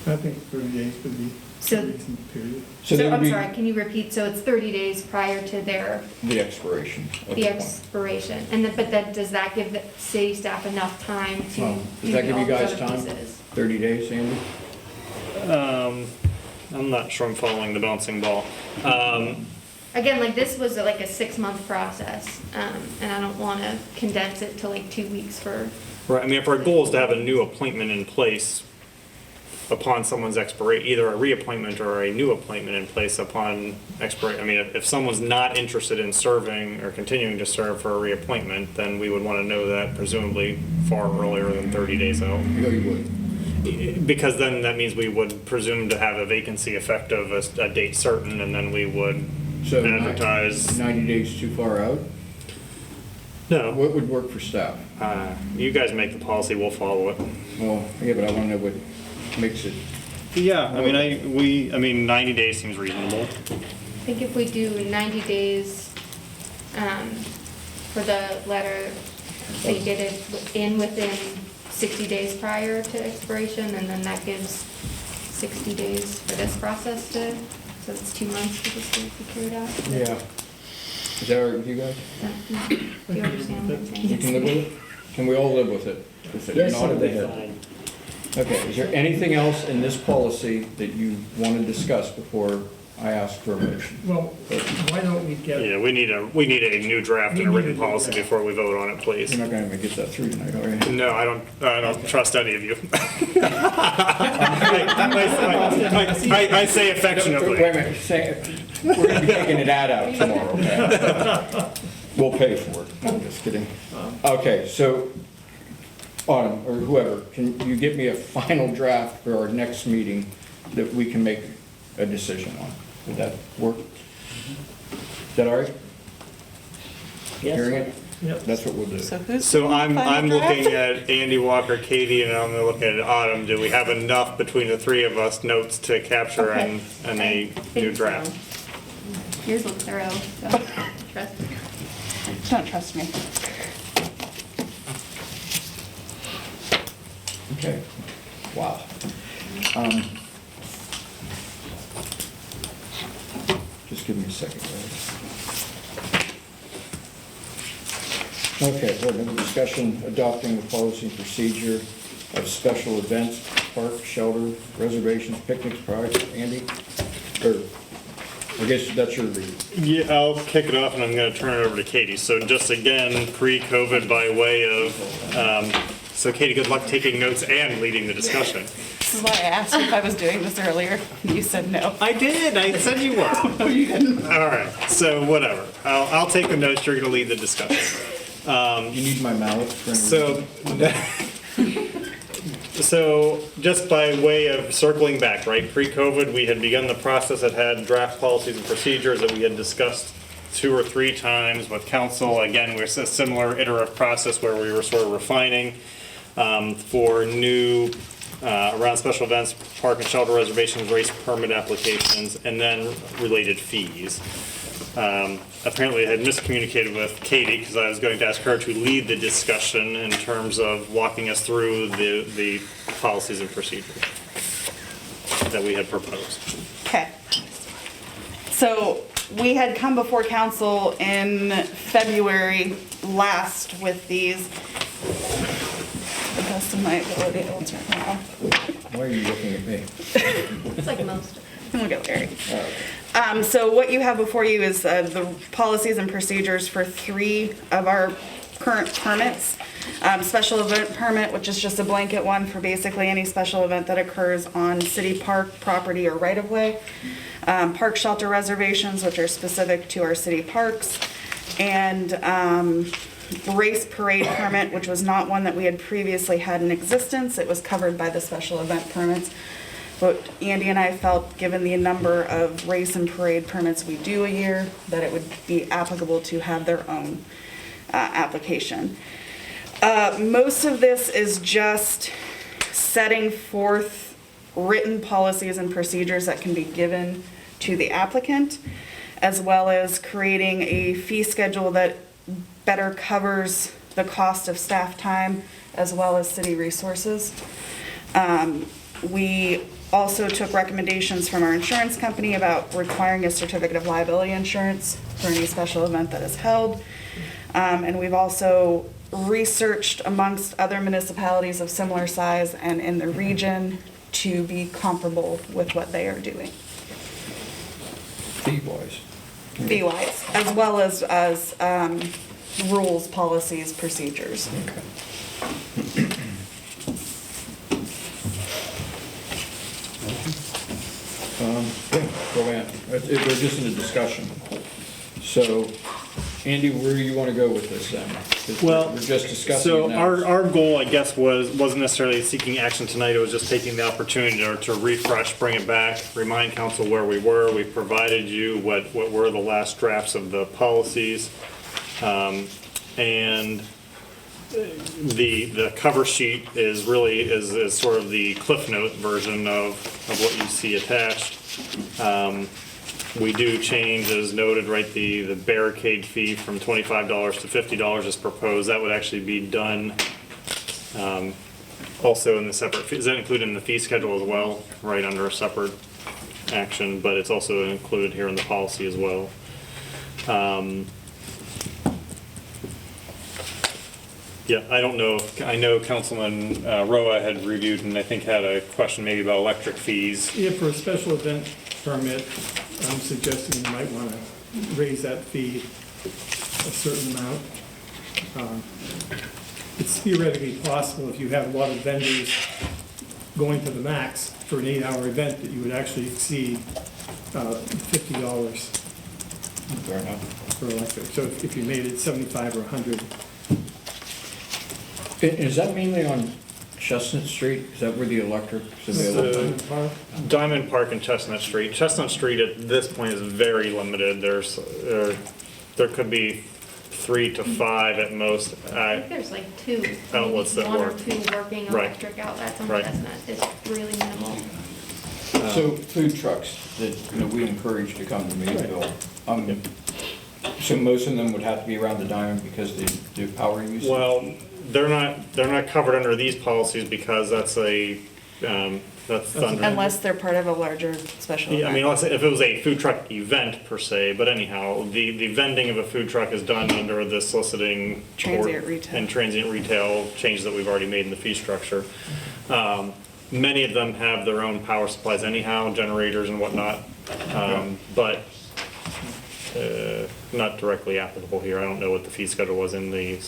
I think 30 days would be So- a reasonable period. So there would I'm be sorry, can you repeat? So it's 30 days prior to the expiration of the the appointment. expiration. But then does that give the city staff enough time to Well, do does that give all you the guys other time? pieces? 30 days, Andy? I'm not sure I'm following the bouncing ball. Again, like this was like a 6-month process, and I don't want to condense it to like 2 weeks for. Right, I mean, if our goal is to have a new appointment in place upon someone's expiration, either a reappointment or a new appointment in place upon expiration, I mean, if someone's not interested in serving or continuing to serve for a reappointment, then we would want to know that presumably far earlier than 30 days out. Yeah, you would. Because then that means we would presume to have a vacancy effective a date certain, and then we would So advertise. 90 days too far out? No, What would work for staff? you guys make the policy, we'll follow it. Well, yeah, but I want to know what makes it, Yeah, I mean, 90 days seems reasonable. I think if we do 90 days for the letter, they get it in within 60 days prior to expiration, and then that gives 60 days for this process to, so it's 2 months for this to be carried out. yeah. Is that all right with you guys? Do you understand what I'm saying? You can live with it? Can we all live with it? With it Yes, nodded it'll be head? fine. Okay, is there anything else in this policy that you want to discuss before I asked for a motion. Well, why don't we get, Yeah, we need a new draft and a written policy before we vote on it, please. You're not gonna get that through tonight, are you? No, I don't trust any of you. I say affectionately. Wait a minute, we're gonna be taking an ad out tomorrow, okay? We'll pay for it. No, I'm just kidding. Okay, so, Autumn, or whoever, can you get me a final draft for our next meeting that we can make a decision on? Would that work? Is that all right? Hearing it? Yep. That's what we'll do. So who's? So I'm final draft? looking at Andy Walker, Katie, and I'm looking at Autumn. Do we have enough between the three of us notes to capture Okay. in a new Think draft? so. Yours looks thorough, so trust me. Don't trust me. Okay. Wow. Just give me a second, guys. Okay, we're in discussion adopting the policy and procedure of special events, park, shelter, reservations, picnics, parks. Andy? Or, I guess that's your lead. Yeah, I'll kick it off and I'm going to turn it over to Katie. So just again, pre-COVID by way of, so Katie, good luck taking notes and leading the discussion. This is why I asked you if I was doing this earlier. You said no. I did, I said you were. No, you didn't. All right, so whatever. I'll take the notes, you're going to lead the discussion. You need my mallet for any reason? So just by way of circling back, right, pre-COVID, we had begun the process that had draft policies and procedures that we had discussed 2 or 3 times with council. Again, we're a similar iterative process where we were sort of refining for new around special events, park and shelter reservations, race permit applications, and then related fees. Apparently I had miscommunicated with Katie because I was going to ask her to lead the discussion in terms of walking us through the policies and procedures that we had proposed. Okay. So we had come before council in February last with these. The best of my ability to answer now. Why are you looking at me? It's like most. Look at Larry. So what you have before you is the policies and procedures for 3 of our current permits. Special event permit, which is just a blanket one for basically any special event that occurs on city park property or right-of-way. Park shelter reservations, which are specific to our city parks. And race parade permit, which was not one that we had previously had in existence. It was covered by the special event permits. But Andy and I felt, given the number of race and parade permits we do a year, that it would be applicable to have their own application. Most of this is just setting forth written policies and procedures that can be given to the applicant, as well as creating a fee schedule that better covers the cost of staff time as well as city resources. We also took recommendations from our insurance company about requiring a certificate of liability insurance for any special event that is held. And we've also researched amongst other municipalities of similar size and in the region to be comparable with what they are doing. Fee-wise. Fee-wise, as well as rules, policies, procedures. Yeah, go ahead. We're just in a discussion. So, Andy, where do you want to go with this then? 'Cause Well, we're just discussing so it now. our goal, I guess, wasn't necessarily seeking action tonight. It was just taking the opportunity to refresh, bring it back, remind council where we were. We provided you what were the last drafts of the policies. And the cover sheet is really is sort of the Cliff Note version of what you see attached. We do change, as noted, right, the barricade fee from $25 to $50 as proposed. That would actually be done also in the separate fee. Is that included in the fee schedule as well, right under a separate action, but it's also included here in the policy as well. Yeah, I don't know, I know Councilman Roa had reviewed and I think had a question maybe about electric fees. Yeah, for a special event permit, I'm suggesting you might want to raise that fee a certain amount. It's theoretically possible if you have a lot of vendors going to the max for an 8-hour event that you would actually exceed $50 Fair enough. for electric. So if you made it 75 or 100. Is that mainly on Chestnut Street? Is that where the electric is available? Diamond Park and Chestnut Street. Chestnut Street at this point is very limited. There could be 3 to 5 at most. I think there's like 2, Outlets that one or work. 2 working Right. electric outlets on Right. Chestnut. It's really minimal. So food trucks that, we encourage to come to Meadville. So most of them would have to be around the diamond because they do power usage? Well, they're not covered under these policies because that's under. Unless they're part of a larger special Yeah, I event. mean, let's say if it was a food truck event per se, but anyhow, the vending of a food truck is done under the soliciting. Transient retail. And transient retail changes that we've already made in the fee structure. Many of them have their own power supplies anyhow, generators and whatnot, but not directly applicable here. I don't know what the fee schedule was in the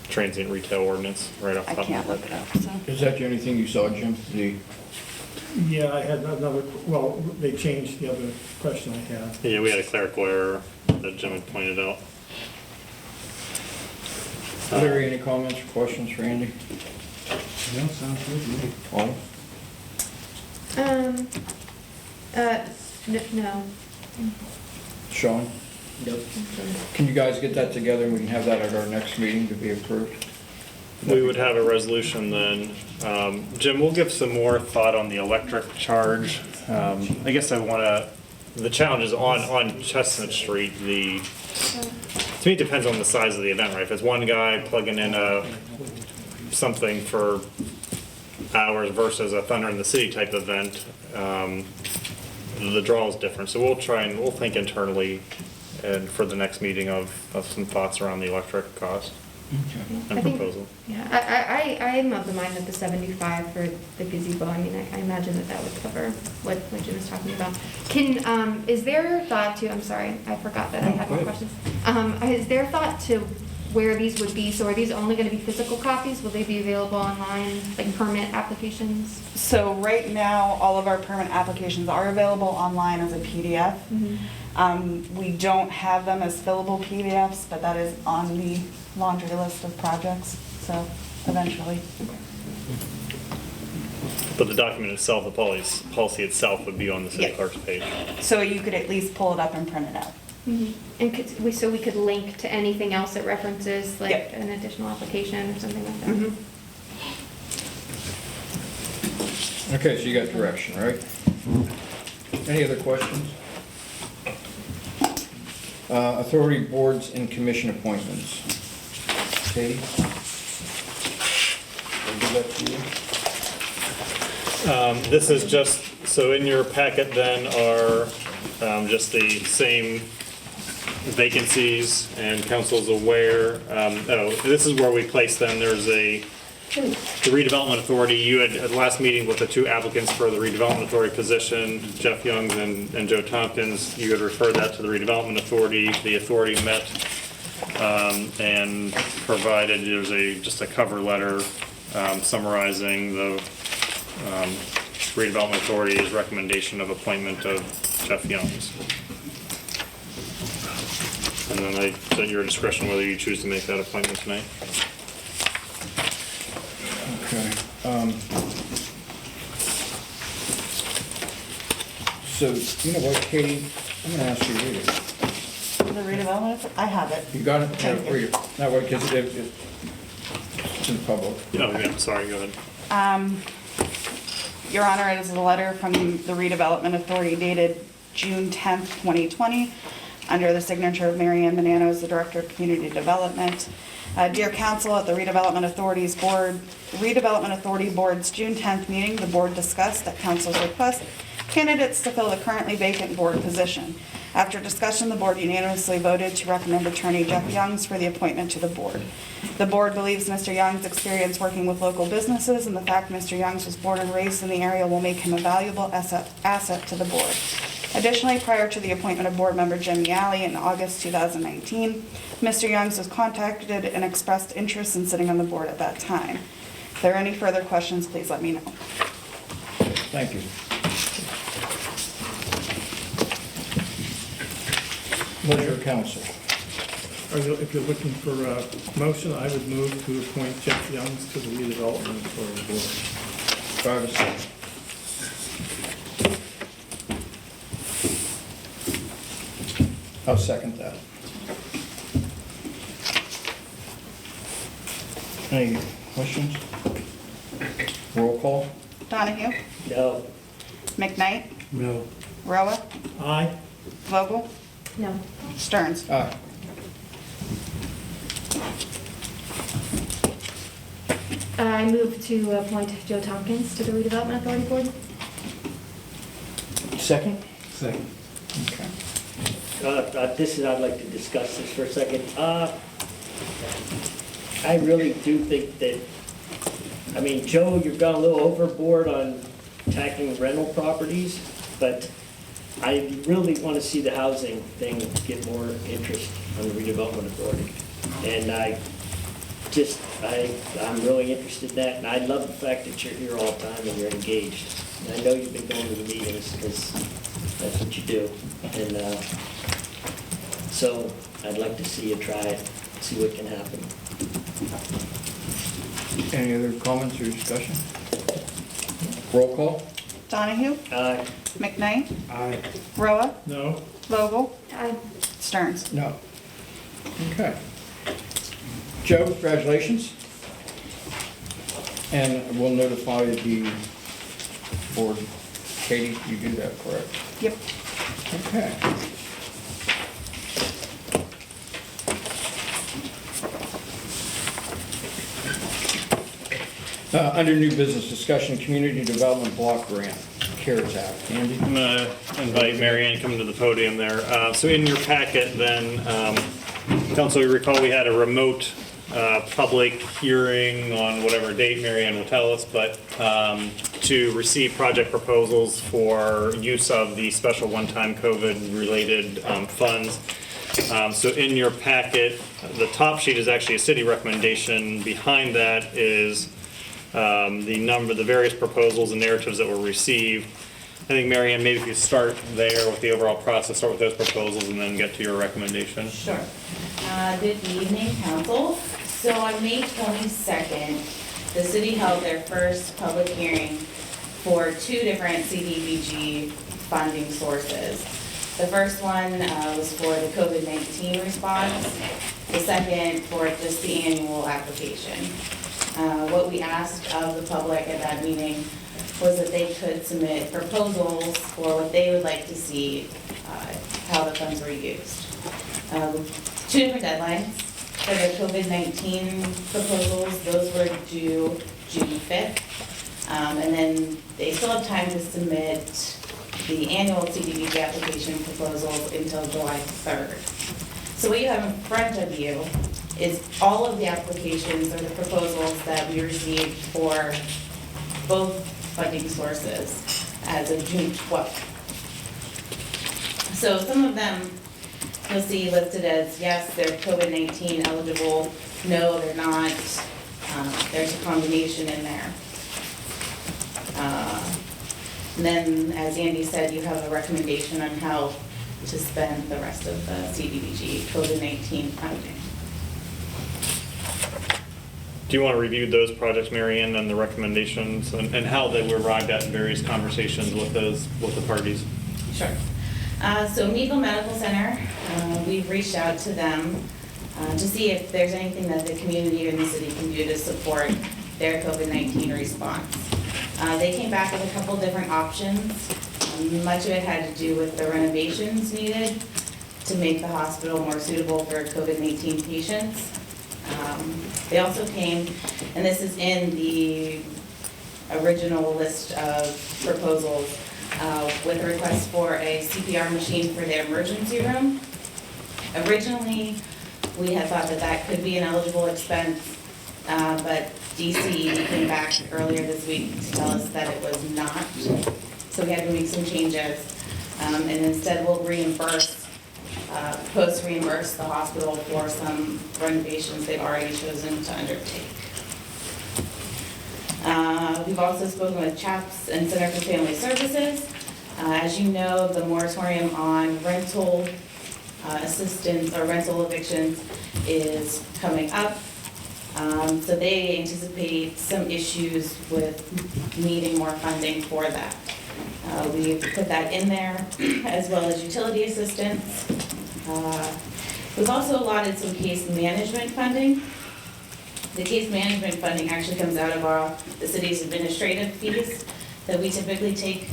transient retail ordinance right off the I top of my can't head. look it up, so. Is that the only thing you saw, Jim? Yeah, I had another, well, they changed the other question I had. Yeah, we had a clerical error that Jim had pointed out. Larry, any comments or questions for Andy? No, sounds good to me. Paul? No. Sean? Nope. Can you guys get that together and we can have that at our next meeting to be approved? We would have a resolution then. Jim, we'll give some more thought on the electric charge. I guess the challenge is on Chestnut Street, to me, it depends on the size of the event, right? If it's one guy plugging in something for hours versus a Thunder in the City type event, the draw is different. So we'll think internally and for the next meeting of some thoughts around the electric cost and I think- proposal. Yeah, I am of the mind that the 75 for the gazebo, I mean, I imagine that would cover what Jim is talking about. Is there thought to, I'm sorry, I forgot that I had more questions. Is there thought to where these would be? So are these only going to be physical copies? Will they be available online, like permit applications? So right now, all of our permit applications are available online as a PDF. We don't have them as fillable PDFs, but that is on the laundry list of projects, so eventually. But the document itself, the policy itself would be on the city Yeah. clerk's page. So you could at least pull it up and print it out. And so we could link to anything else it references, like Yep. an additional application or something like that? Okay, so you got direction, right? Any other questions? Authority boards and commission appointments. Katie? I'll give that to you. This is just, so in your packet then are just the same vacancies, and council's aware. This is where we place them. There's the redevelopment authority. You had at the last meeting with the 2 applicants for the redevelopment authority position, Jeff Youngs and Joe Tompkins. You had referred that to the redevelopment authority. The authority met and provided, there's just a cover letter summarizing the redevelopment authority's recommendation of appointment of Jeff Youngs. And then it's at your discretion whether you choose to make that appointment tonight. Okay. So, you know what, Katie, I'm gonna ask you to read it. The redevelopment, I have it. You got it? Thank you. Read it. That way, because it's in public. Oh, yeah, sorry, go ahead. Your Honor, it is a letter from the redevelopment authority dated June 10th, 2020, under the signature of Mary Ann Mananos, the Director of Community Development. Dear Council, at the Redevelopment Authority Board's June 10th meeting, the board discussed at Council's request candidates to fill the currently vacant board position. After discussion, the board unanimously voted to recommend Attorney Jeff Youngs for the appointment to the board. The board believes Mr. Young's experience working with local businesses and the fact Mr. Youngs was born and raised in the area will make him a valuable asset to the board. Additionally, prior to the appointment of board member Jimmy Alley in August 2019, Mr. Youngs was contacted and expressed interest in sitting on the board at that time. If there are any further questions, please let me know. Thank you. Pleasure of council. If you're looking for a motion, I would move to appoint Jeff Youngs to the redevelopment authority board. Do I have a second? I'll second that. Any questions? Roll call? Donahue? No. McKnight? No. Roa? Aye. Vogel? No. Stearns? Aye. I move to appoint Joe Tompkins to the redevelopment authority board. Second? Second. Okay. I'd like to discuss this for a second. I really do think that, I mean, Joe, you've gone a little overboard on attacking rental properties, but I really want to see the housing thing get more interest on the redevelopment authority. And I'm really interested in that, and I love the fact that you're here all the time and you're engaged. And I know you've been going to the meetings because that's what you do. And so I'd like to see you try it, see what can happen. Any other comments or discussion? Roll call? Donahue? Aye. McKnight? Aye. Roa? No. Vogel? Aye. Stearns? No. Okay. Joe, congratulations. And we'll notify the board. Katie, you do that, correct? Yep. Okay. Under new business discussion, community development block grant, CARES Act. Andy? I'm going to invite Mary Ann to come to the podium there. So in your packet then, council, you recall we had a remote public hearing on whatever date Mary Ann will tell us, but to receive project proposals for use of the special one-time COVID-related funds. So in your packet, the top sheet is actually a city recommendation. Behind that is the various proposals and narratives that were received. I think, Mary Ann, maybe if you start there with the overall process, start with those proposals and then get to your recommendation. Sure. Good evening, council. So on May 22nd, the city held their first public hearing for two different CDBG funding sources. The first one was for the COVID-19 response. The second for just the annual application. What we asked of the public at that meeting was that they could submit proposals for what they would like to see, how the funds were used. Two different deadlines for the COVID-19 proposals. Those were due June 5th. And then they still have time to submit the annual CDBG application proposals until July 3rd. So what you have in front of you is all of the applications or the proposals that we received for both funding sources as of June 12th. So some of them you'll see listed as, yes, they're COVID-19 eligible, no, they're not. There's a combination in there. And then, as Andy said, you have a recommendation on how to spend the rest of the CDBG COVID-19 funding. Do you want to review those projects, Mary Ann, and the recommendations and how they were arrived at in various conversations with the parties? Sure. So Meadville Medical Center, we've reached out to them to see if there's anything that the community or the city can do to support their COVID-19 response. They came back with a couple different options. Much of it had to do with the renovations needed to make the hospital more suitable for COVID-19 patients. They also came, and this is in the original list of proposals, with a request for a CPR machine for their emergency room. Originally, we had thought that that could be an eligible expense, but DCE came back earlier this week to tell us that it was not. So we had to make some changes, and instead we'll reimburse, post-reimburse the hospital for some renovations they've already chosen to undertake. We've also spoken with CHAPS and Center for Family Services. As you know, the moratorium on rental assistance or rental evictions is coming up. So they anticipate some issues with needing more funding for that. We've put that in there, as well as utility assistance. We've also allotted some case management funding. The case management funding actually comes out of the city's administrative fees that we typically take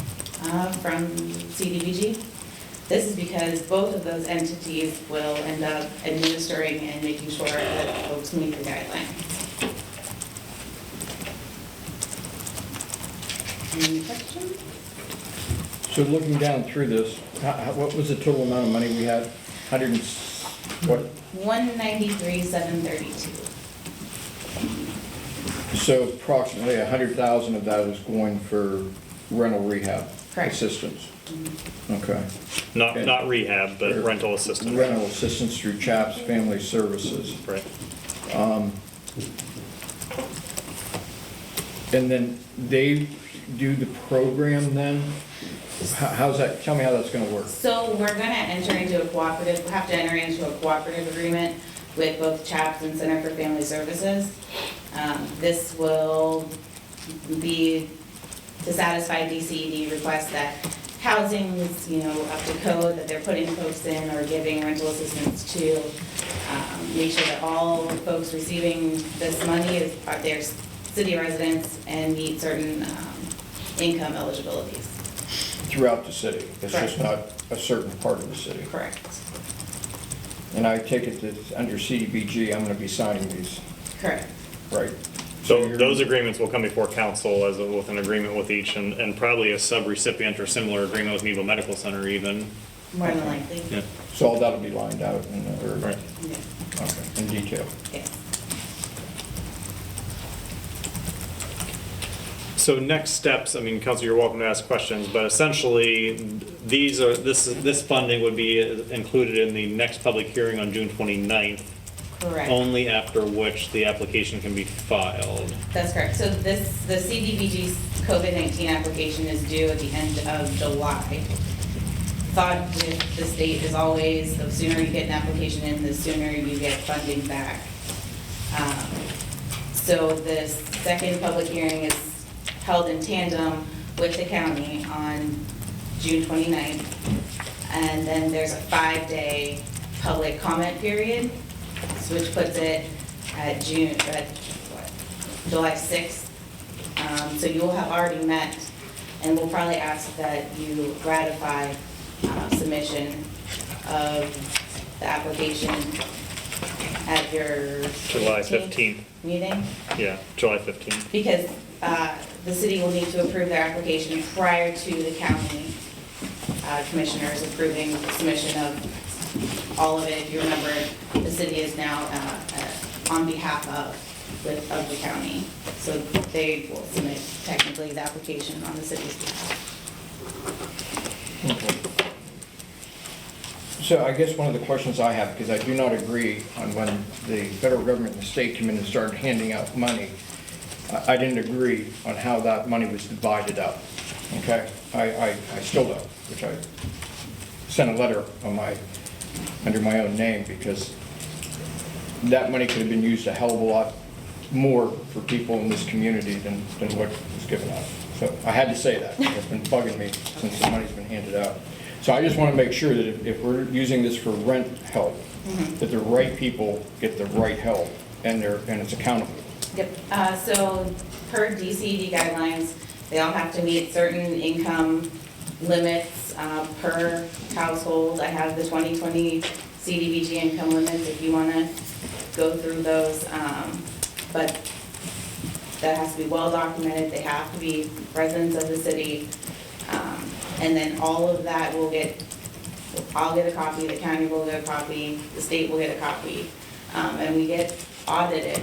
from CDBG. This is because both of those entities will end up administering and making sure that folks meet the guidelines. Any questions? So looking down through this, what was the total amount of money we had? 100 and, what? 193,732. So approximately 100,000 of that is going for rental rehab Correct. assistance. Mm-hmm. Okay. Not rehab, but rental assistance. Rental assistance through CHAPS Family Services. Right. And then they do the program then? How's that, tell me how that's gonna work. So we're gonna enter into a cooperative, we'll have to enter into a cooperative agreement with both CHAPS and Center for Family Services. This will be to satisfy DCED requests that housing is, up to code, that they're putting folks in or giving rental assistance to, make sure that all folks receiving this money are their city residents and meet certain income eligibilities. Throughout the city, it's just Correct. not a certain part of the city. Correct. And I take it that under CDBG, I'm gonna be signing these, Correct. right? So those agreements will come before council with an agreement with each, and probably a sub-recipient or similar agreement with Meadville Medical Center even. More than likely. Yeah. So all that'll be lined out in, Right. Yeah. okay, in detail. Yes. So next steps, I mean, Council, you're welcome to ask questions, but essentially, this funding would be included in the next public hearing on June 29th, Correct. only after which the application can be filed. That's correct. So the CDBG's COVID-19 application is due at the end of July. Thought with the state is always, the sooner you get an application in, the sooner you get funding back. So the second public hearing is held in tandem with the county on June 29th. And then there's a 5-day public comment period, which puts it at July 6th. So you will have already met, and we'll probably ask that you ratify submission of the application at your July 15th. meeting. Yeah, July 15th. Because the city will need to approve their application prior to the county commissioners approving the submission of all of it. If you remember, the city is now on behalf of the county. So they will submit technically the application on the city's behalf. So I guess one of the questions I have, because I do not agree on when the federal government and the state came in and started handing out money, I didn't agree on how that money was divided up, okay? I still don't, which I sent a letter on under my own name, because that money could have been used a hell of a lot more for people in this community than what was given out. So I had to say that. It's been bugging me since the money's been handed out. So I just want to make sure that if we're using this for rent help, that the right people get the right help and it's accountable. Yep, so per DCED guidelines, they all have to meet certain income limits per household. I have the 2020 CDBG income limits if you want to go through those. But that has to be well documented. They have to be residents of the city. And then all of that I'll get a copy, the county will get a copy, the state will get a copy. And we get audited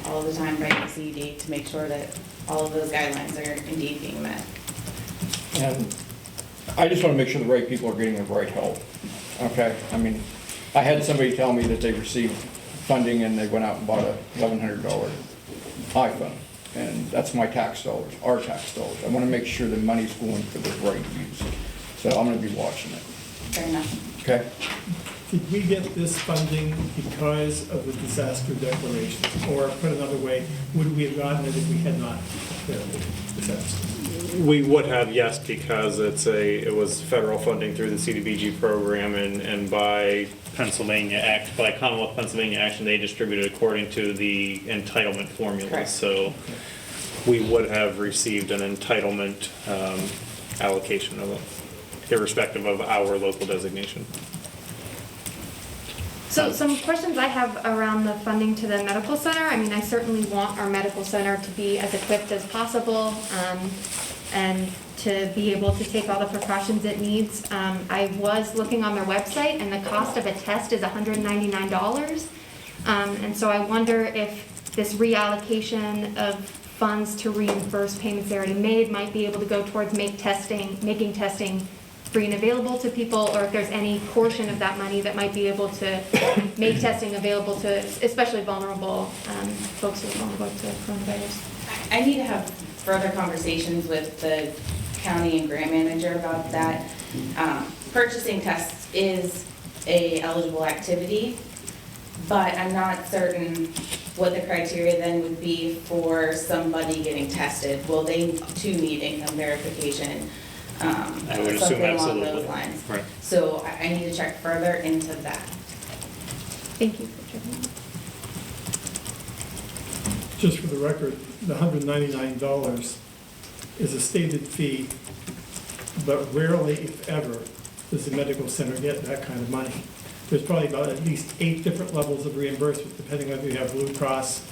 all the time by the CED to make sure that all of those guidelines are indeed being met. And I just want to make sure the right people are getting the right help, okay? I mean, I had somebody tell me that they received funding and they went out and bought a $1,100 iPhone, and that's my tax dollars, our tax dollars. I want to make sure the money's going for the right use, so I'm going to be watching it, Fair enough. okay? Did we get this funding because of the disaster declaration? Or put another way, would we have gotten it if we had not declared the disaster? We would have, yes, because it was federal funding through the CDBG program and by Pennsylvania Act, by Commonwealth Pennsylvania action, they distributed according to the entitlement formula. Correct. So we would have received an entitlement allocation of it, irrespective of our local designation. So some questions I have around the funding to the medical center. I mean, I certainly want our medical center to be as equipped as possible and to be able to take all the precautions it needs. I was looking on their website and the cost of a test is $199. And so I wonder if this reallocation of funds to reimburse payments they already made might be able to go towards making testing free and available to people, or if there's any portion of that money that might be able to make testing available to especially vulnerable folks who are vulnerable to coronavirus. I need to have further conversations with the county and grant manager about that. Purchasing tests is a eligible activity, but I'm not certain what the criteria then would be for somebody getting tested. Will they too need income verification? I would assume something along absolutely. those lines. Right. So I need to check further into that. Thank you for checking. Just for the record, the $199 is a stated fee, but rarely, if ever, does the medical center get that kind of money. There's probably about at least 8 different levels of reimbursement, depending whether you have Blue Cross,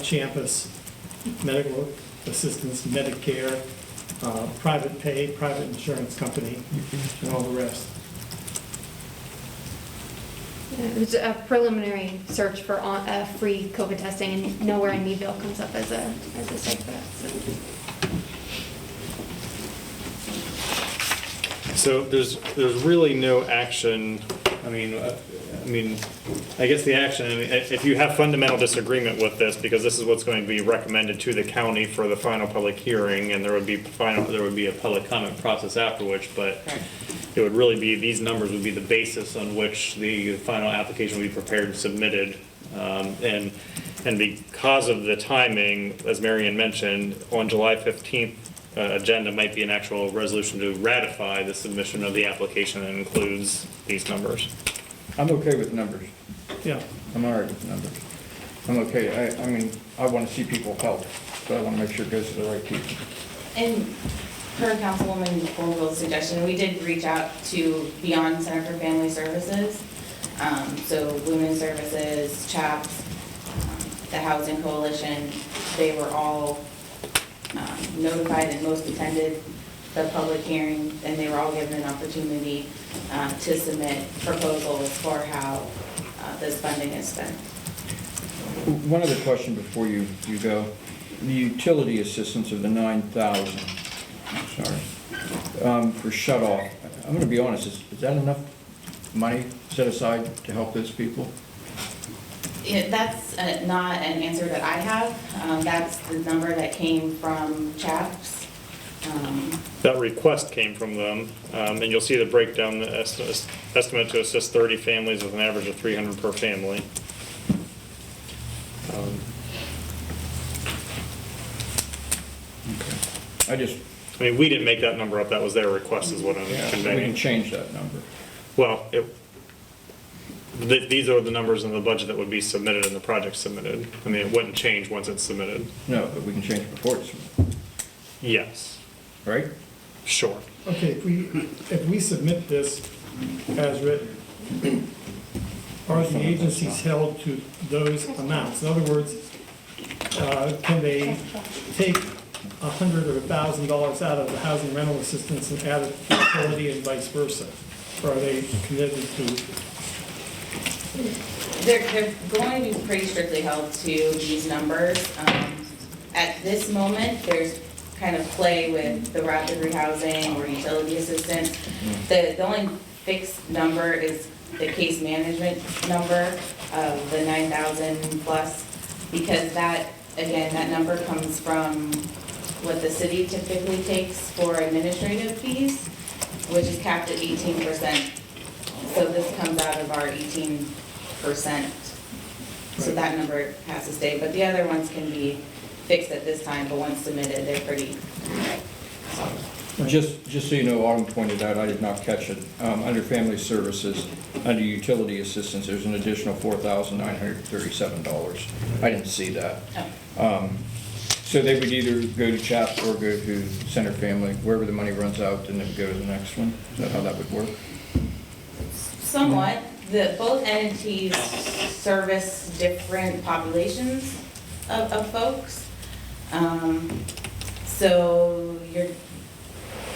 Champus, medical assistance, Medicare, private pay, private insurance company, and all the rest. Yeah, there's a preliminary search for free COVID testing, and nowhere in Meadville comes up as a site for that. So there's really no action. I guess the action, if you have fundamental disagreement with this, because this is what's going to be recommended to the county for the final public hearing, and there would be a public comment process after which, but it would really be, these numbers would be the basis on which the final application would be prepared and submitted. And because of the timing, as Marion mentioned, on July 15th, agenda might be an actual resolution to ratify the submission of the application that includes these numbers. I'm okay with numbers. Yeah. I'm all right with numbers. I'm okay. I mean, I want to see people help, but I want to make sure it goes to the right people. And per Councilwoman Colville's suggestion, we did reach out to Beyond Center for Family Services. So Women's Services, CHAPS, the Housing Coalition, they were all notified and most attended the public hearing, and they were all given an opportunity to submit proposals for how this funding is spent. One other question before you go. The utility assistance of the 9,000, for shut off. I'm going to be honest, is that enough money set aside to help those people? That's not an answer that I have. That's the number that came from CHAPS. That request came from them, and you'll see the breakdown, the estimate to assist 30 families with an average of 300 per family. I mean, we didn't make that number up, that was their request is what I'm conveying. We can change that number. Well, these are the numbers in the budget that would be submitted and the project submitted. I mean, it wouldn't change once it's submitted. No, but we can change it before it's submitted. Yes. Right? Sure. Okay, if we submit this as written, are the agencies held to those amounts? In other words, can they take $100 or $1,000 out of the housing rental assistance and add it to utility and vice versa? Or are they committed to? They're going to be pretty strictly held to these numbers. At this moment, there's kind of play with the rapid rehousing or utility assistance. The only fixed number is the case management number of the 9,000 plus, because that, again, that number comes from what the city typically takes for administrative fees, which is capped at 18%. So this comes out of our 18%. So that number has to stay, but the other ones can be fixed at this time, but once submitted, they're pretty. Just so you know, Autumn pointed out, I did not catch it. Under family services, under utility assistance, there's an additional $4,937. I didn't see that. So they would either go to CHAP or go to Center Family, wherever the money runs out, then they would go to the next one. Is that how that would work? Somewhat. Both entities service different populations of folks. So you're,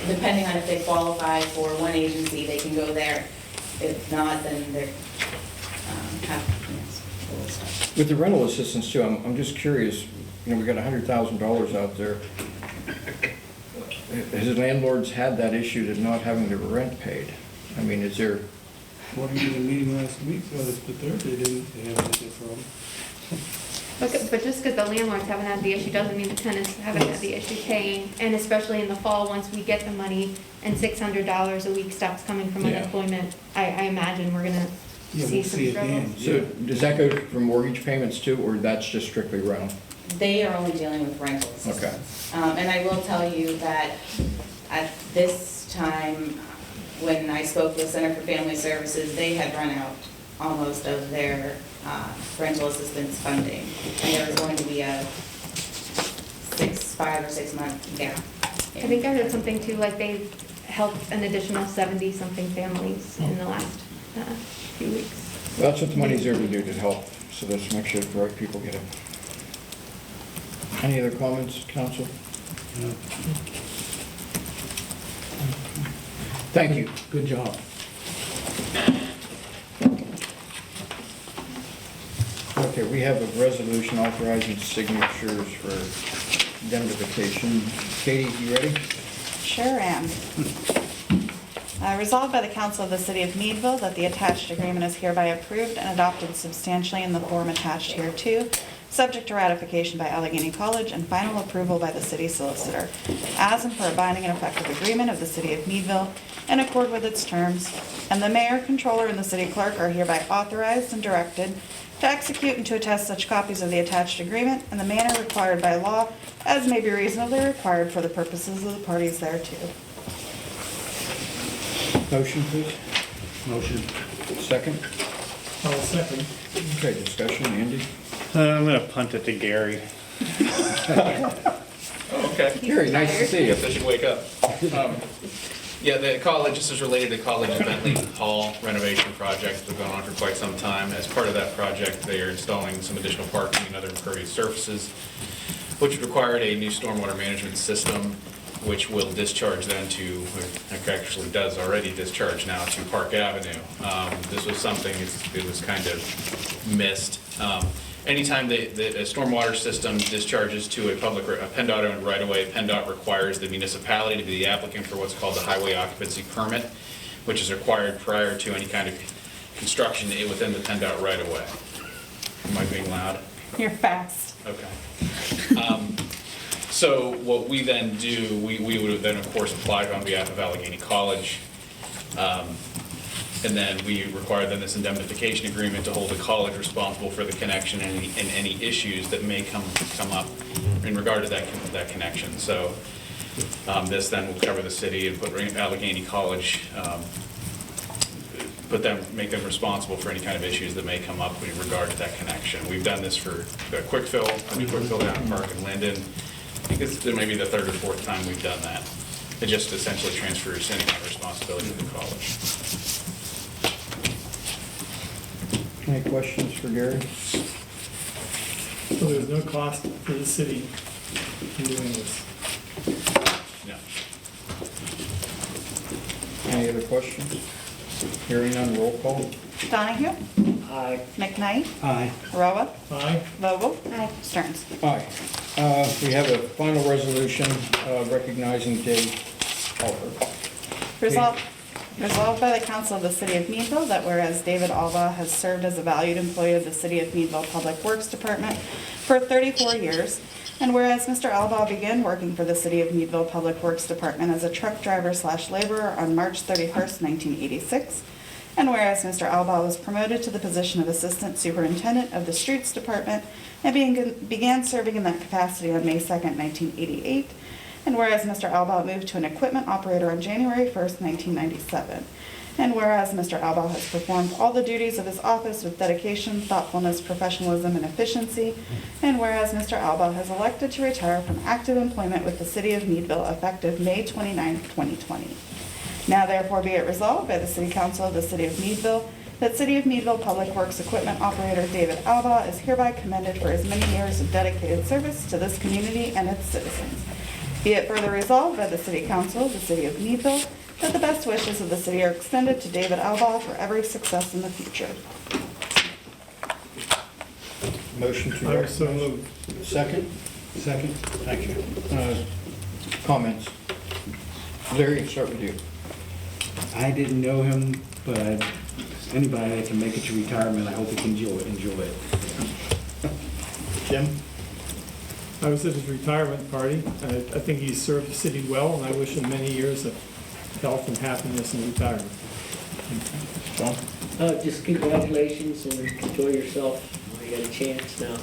depending on if they qualify for one agency, they can go there. If not, then they're, With the rental assistance too, I'm just curious, you know, we got $100,000 out there. Has landlords had that issue to not having their rent paid? I mean, is there? What did you do in the meeting last week, so the third, they haven't had that problem. But just because the landlords haven't had the issue doesn't mean the tenants haven't had the issue paying. And especially in the fall, once we get the money and $600 a week stops coming from unemployment, I imagine we're gonna see some struggle. So does that go for mortgage payments too, or that's just strictly rental? they are only dealing with rental assistance. And I will tell you that at this time, when I spoke with Center for Family Services, they had run out almost of their rental assistance funding. And there was going to be a 5 or 6 month gap. I think I heard something too, like they helped an additional 70-something families in the last few weeks. Well, that's what the money's there to do, to help, so let's make sure the right people get it. Any other comments, council? No. Thank you. Good job. Okay, we have a resolution authorizing signatures for indemnification. Katie, you ready? Sure am. Resolved by the Council of the City of Meadville that the attached agreement is hereby approved and adopted substantially in the form attached hereto, subject to ratification by Allegheny College and final approval by the city solicitor, as and for a binding and effective agreement of the City of Meadville in accord with its terms, and the mayor, controller, and the city clerk are hereby authorized and directed to execute and to attest such copies of the attached agreement in the manner required by law as may be reasonably required for the purposes of the parties thereto. Motion, please. Motion. Second? I'll second. Okay, discussion, Andy? I'm going to punt it to Gary. Okay. Gary, nice to see you. I should wake up. Yeah, the college, this is related to College of Bentley Hall renovation project that's been going on for quite some time. As part of that project, they are installing some additional parking and other impervious surfaces, which required a new stormwater management system, which will discharge then to, actually does already discharge now to Park Avenue. This was something, it was kind of missed. Anytime the stormwater system discharges to a PennDOT owned right-of-way, PennDOT requires the municipality to be the applicant for what's called the highway occupancy permit, which is required prior to any kind of construction within the PennDOT right-of-way. Am I being loud? You're fast. Okay. So what we then do, we would then of course apply on behalf of Allegheny College. And then we require then this indemnification agreement to hold the college responsible for the connection and any issues that may come up in regard to that connection. So this then will cover the city and put Allegheny College, make them responsible for any kind of issues that may come up in regard to that connection. We've done this for Quickfill, Quickfill down in Park and Linden. I think it's maybe the 3rd or 4th time we've done that. It just essentially transfers any kind of responsibility to the college. Any questions for Gary? So there's no cost for the city in doing this? Any other questions? Hearing none, roll call. Donahue? Aye. McKnight? Aye. Roa? Aye. Vogel? Stearns? Aye. We have a final resolution recognizing Dave Alva. Resolved by the Council of the City of Meadville that whereas David Alva has served as a valued employee of the City of Meadville Public Works Department for 34 years, and whereas Mr. Alva began working for the City of Meadville Public Works Department as a truck driver/laborer on March 31st, 1986, and whereas Mr. Alba was promoted to the position of Assistant Superintendent of the Streets Department and began serving in that capacity on May 2nd, 1988, and whereas Mr. Alba moved to an equipment operator on January 1st, 1997, and whereas Mr. Alba has performed all the duties of his office with dedication, thoughtfulness, professionalism, and efficiency, and whereas Mr. Alba has elected to retire from active employment with the City of Meadville effective May 29, 2020. Now therefore be it resolved by the City Council of the City of Meadville that City of Meadville Public Works Equipment Operator David Alba is hereby commended for his many years of dedicated service to this community and its citizens. Be it further resolved by the City Council of the City of Meadville that the best wishes of the city are extended to David Alba for every success in the future. Motion to I so recognize. moved. Second? Second. Thank you. Comments? Larry, start with you. I didn't know him, but anybody that can make it to retirement, I hope he can enjoy it. Jim? I was at his retirement party. I think he served the city well, and I wish him many years of health and happiness in retirement. John? Just congratulations and enjoy yourself when you get a chance now.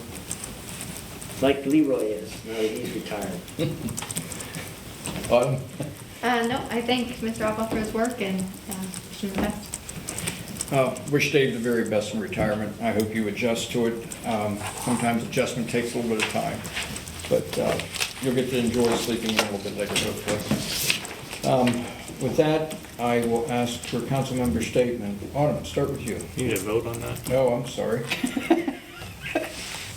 Like Leroy is, now that he's retired. Autumn? No, I thank Mr. Alba for his work and wish him the best. Wish Dave the very best in retirement. I hope you adjust to it. Sometimes adjustment takes a little bit of time, but you'll get to enjoy sleeping in a little bit later, hopefully. With that, I will ask for council member statement. Autumn, start with you. You need to vote on that? Oh, I'm sorry.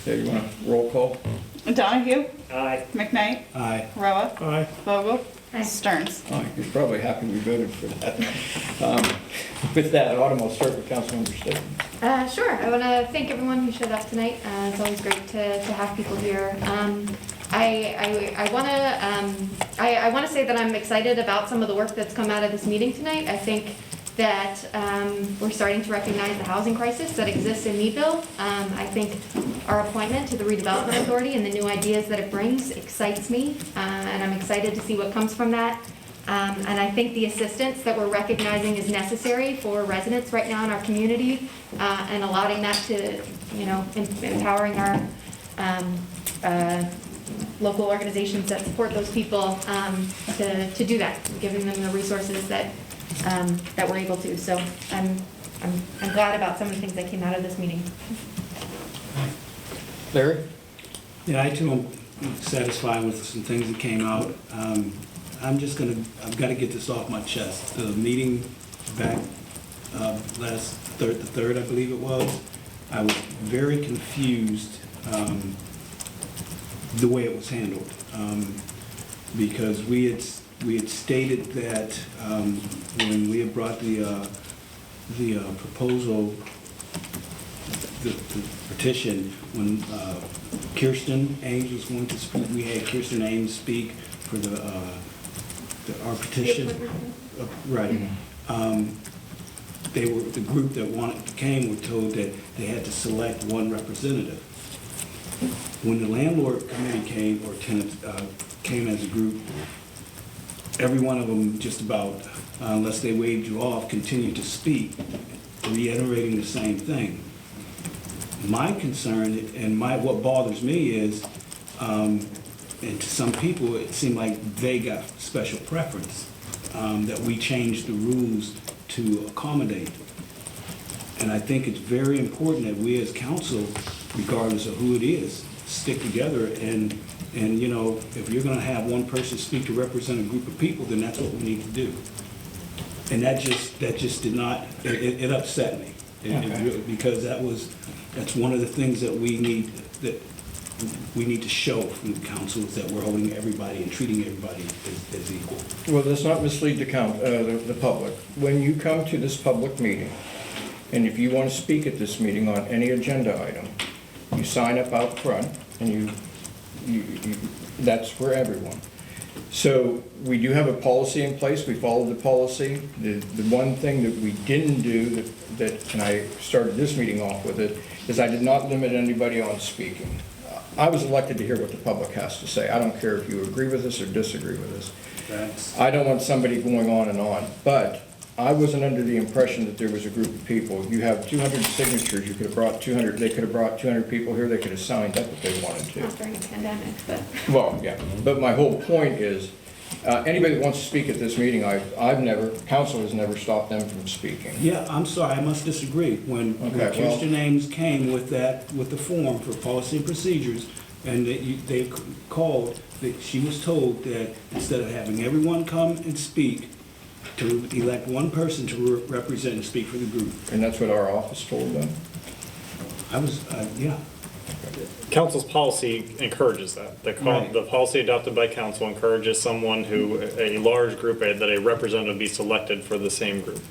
Yeah, you want a roll call? Donahue? Aye. McKnight? Aye. Roa? Aye. Vogel? Stearns? Oh, you're probably happy we voted for that. With that, Autumn, I'll start with council member statement. Sure. I want to thank everyone who showed up tonight. It's always great to have people here. I want to say that I'm excited about some of the work that's come out of this meeting tonight. I think that we're starting to recognize the housing crisis that exists in Meadville. I think our appointment to the Redevelopment Authority and the new ideas that it brings excites me, and I'm excited to see what comes from that. And I think the assistance that we're recognizing is necessary for residents right now in our community, and allotting that to, empowering our local organizations that support those people to do that, giving them the resources that we're able to. So I'm glad about some of the things that came out of this meeting. Larry? Yeah, I too am satisfied with some things that came out. I've got to get this off my chest. The meeting back the third, I believe it was, I was very confused the way it was handled. Because we had stated that when we had brought the proposal, the petition, when Kirsten Ames was going to speak, we had Kirsten Ames speak for our petition. Right. The group that came were told that they had to select one representative. When the landlord committee came, or tenants came as a group, every one of them just about, unless they waved you off, continued to speak, reiterating the same thing. My concern and what bothers me is, and to some people, it seemed like they got special preference, that we changed the rules to accommodate. And I think it's very important that we as council, regardless of who it is, stick together and if you're going to have one person speak to represent a group of people, then that's what we need to do. And that just did not, it upset me. Because that's one of the things that we need, that we need to show from the council is that we're holding everybody and treating everybody as equal. Well, let's not mislead the public. When you come to this public meeting, and if you want to speak at this meeting on any agenda item, you sign up out front, and that's for everyone. So we do have a policy in place. We followed the policy. The one thing that we didn't do and I started this meeting off with it, is I did not limit anybody on speaking. I was elected to hear what the public has to say. I don't care if you agree with us or disagree with us. Thanks. I don't want somebody going on and on, but I wasn't under the impression that there was a group of people. You have 200 signatures, you could have brought 200, they could have brought 200 people here, they could have signed up if they wanted to. Not during a pandemic, but. Well, yeah, but my whole point is, anybody that wants to speak at this meeting, council has never stopped them from speaking. Yeah, I'm sorry, I must disagree. When Kirsten Ames came with the form for policy and procedures, and they called, that she was told that instead of having everyone come and speak, to elect one person to represent and speak for the group. And that's what our office told them? Yeah. Council's policy encourages that. The policy adopted by council encourages someone a large group, that a representative be selected for the same group.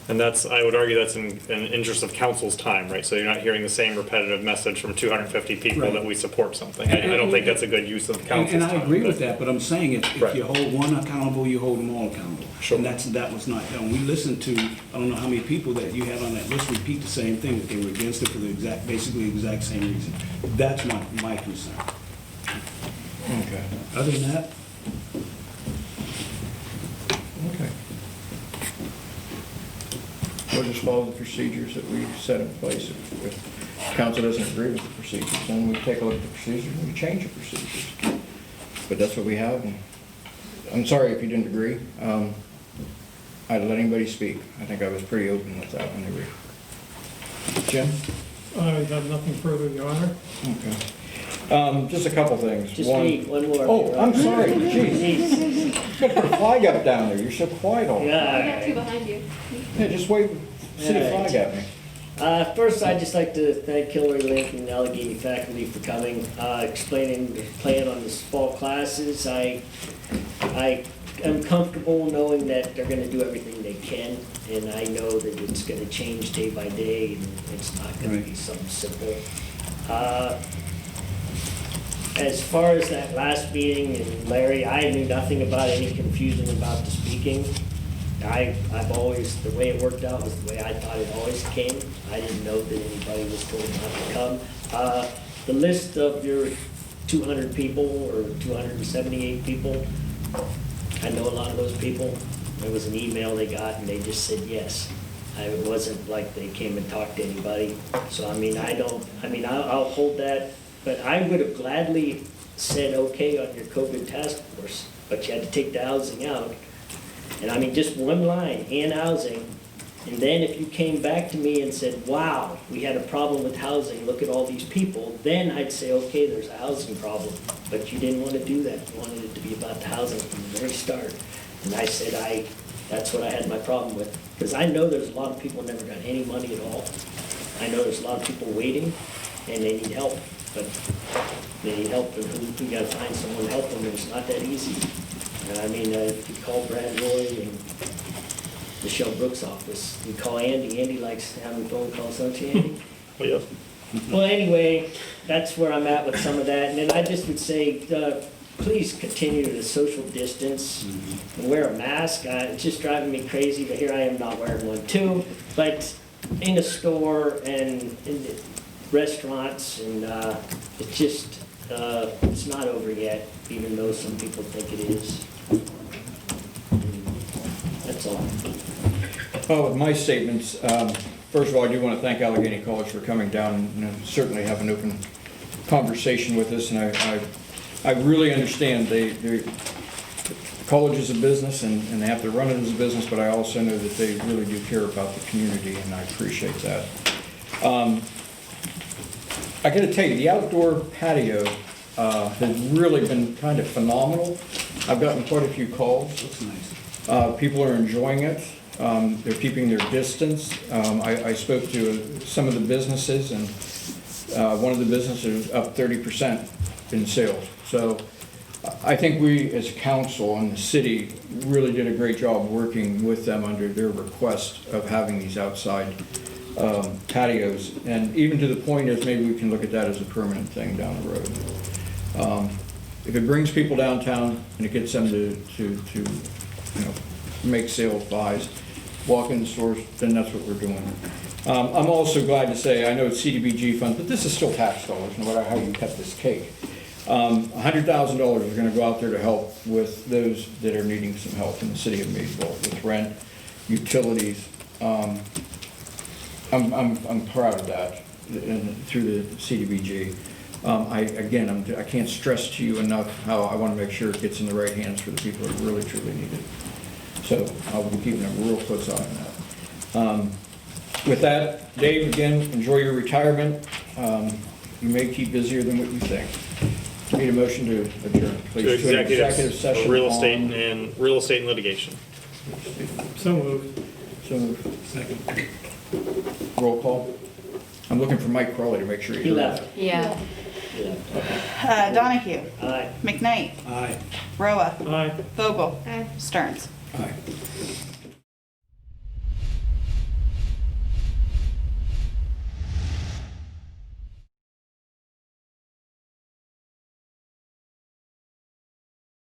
And I would argue that's in interest of council's time, right? So you're not hearing the same repetitive message from 250 people Right. that we support something. I don't think that's a good use of council's time. And I agree with that, but I'm saying if Right. you hold one accountable, you hold them all accountable. Sure. And that was not done. We listened to, I don't know how many people that you had on that list repeat the same thing, that they were against it for basically the exact same reason. That's my concern. Okay. Other than that, Okay. We'll just follow the procedures that we set in place. If council doesn't agree with the procedures, then we take a look at the procedures and we change the procedures. But that's what we have, and I'm sorry if you didn't agree. I'd let anybody speak. I think I was pretty open with that when they were. Jim? I have nothing further, Your Honor. Okay. Just a couple things. Just one more. Oh, I'm sorry, jeez. Gotta put a flag up down there, you're so quiet all the time. I got two behind you. Yeah, just wave city flag at me. First, I'd just like to thank Hillary Link and Allegheny faculty for coming, explaining the plan on this fall classes. I am comfortable knowing that they're gonna do everything they can, and I know that it's gonna change day by day, and it's not gonna be something simple. As far as that last meeting, and Larry, I knew nothing about any confusion about the speaking. I've always, the way it worked out was the way I thought it always came. I didn't know that anybody was told not to come. The list of your 200 people or 278 people, I know a lot of those people. There was an email they got and they just said yes. It wasn't like they came and talked to anybody. So, I'll hold that. But I would have gladly said okay on your COVID task force, but you had to take the housing out. And just one line, and housing. And then if you came back to me and said, wow, we had a problem with housing, look at all these people, then I'd say, okay, there's a housing problem. But you didn't want to do that. You wanted it to be about the housing from the very start. And I said, that's what I had my problem with. Because I know there's a lot of people who never got any money at all. I know there's a lot of people waiting, and they need help. But they need help, and we gotta find someone to help them, and it's not that easy. If you call Brad Roy and Michelle Brooks' office, you call Andy. Andy likes having phone calls, don't you, Andy? Well, yeah. Well, anyway, that's where I'm at with some of that. And then I just would say, please continue to social distance and wear a mask. It's just driving me crazy, but here I am not wearing one too. But in a store and in the restaurants, and it's just, it's not over yet, even though some people think it is. That's all. Well, with my statements, first of all, I do want to thank Allegheny College for coming down and certainly have an open conversation with us. And I really understand the college is a business and they have to run it as a business, but I also know that they really do care about the community, and I appreciate that. I got to tell you, the outdoor patio has really been kind of phenomenal. I've gotten quite a few calls. looks nice. People are enjoying it. They're keeping their distance. I spoke to some of the businesses, and one of the businesses up 30% in sales. So I think we, as a council and the city, really did a great job working with them under their request of having these outside patios. And even to the point is maybe we can look at that as a permanent thing down the road. If it brings people downtown and it gets them to make sales, buys, walk in the stores, then that's what we're doing. I'm also glad to say, I know it's CDBG funds, but this is still tax dollars, no matter how you cut this cake. $100,000 is gonna go out there to help with those that are needing some help in the city of Meadville with rent, utilities. I'm proud of that through the CDBG. I can't stress to you enough how I want to make sure it gets in the right hands for the people that really truly need it. So I'll be keeping a real close eye on that. With that, Dave, again, enjoy your retirement. You may keep busier than what you think. Need a motion to adjourn, please. To To an executive session real on- estate and litigation. So moved. So moved. Second. Roll call. I'm looking for Mike Crawley to make sure He he's. left. Yeah. Donahue, Aye. McKnight, Aye. Roa, Aye. Vogel, Aye. Stearns. Aye.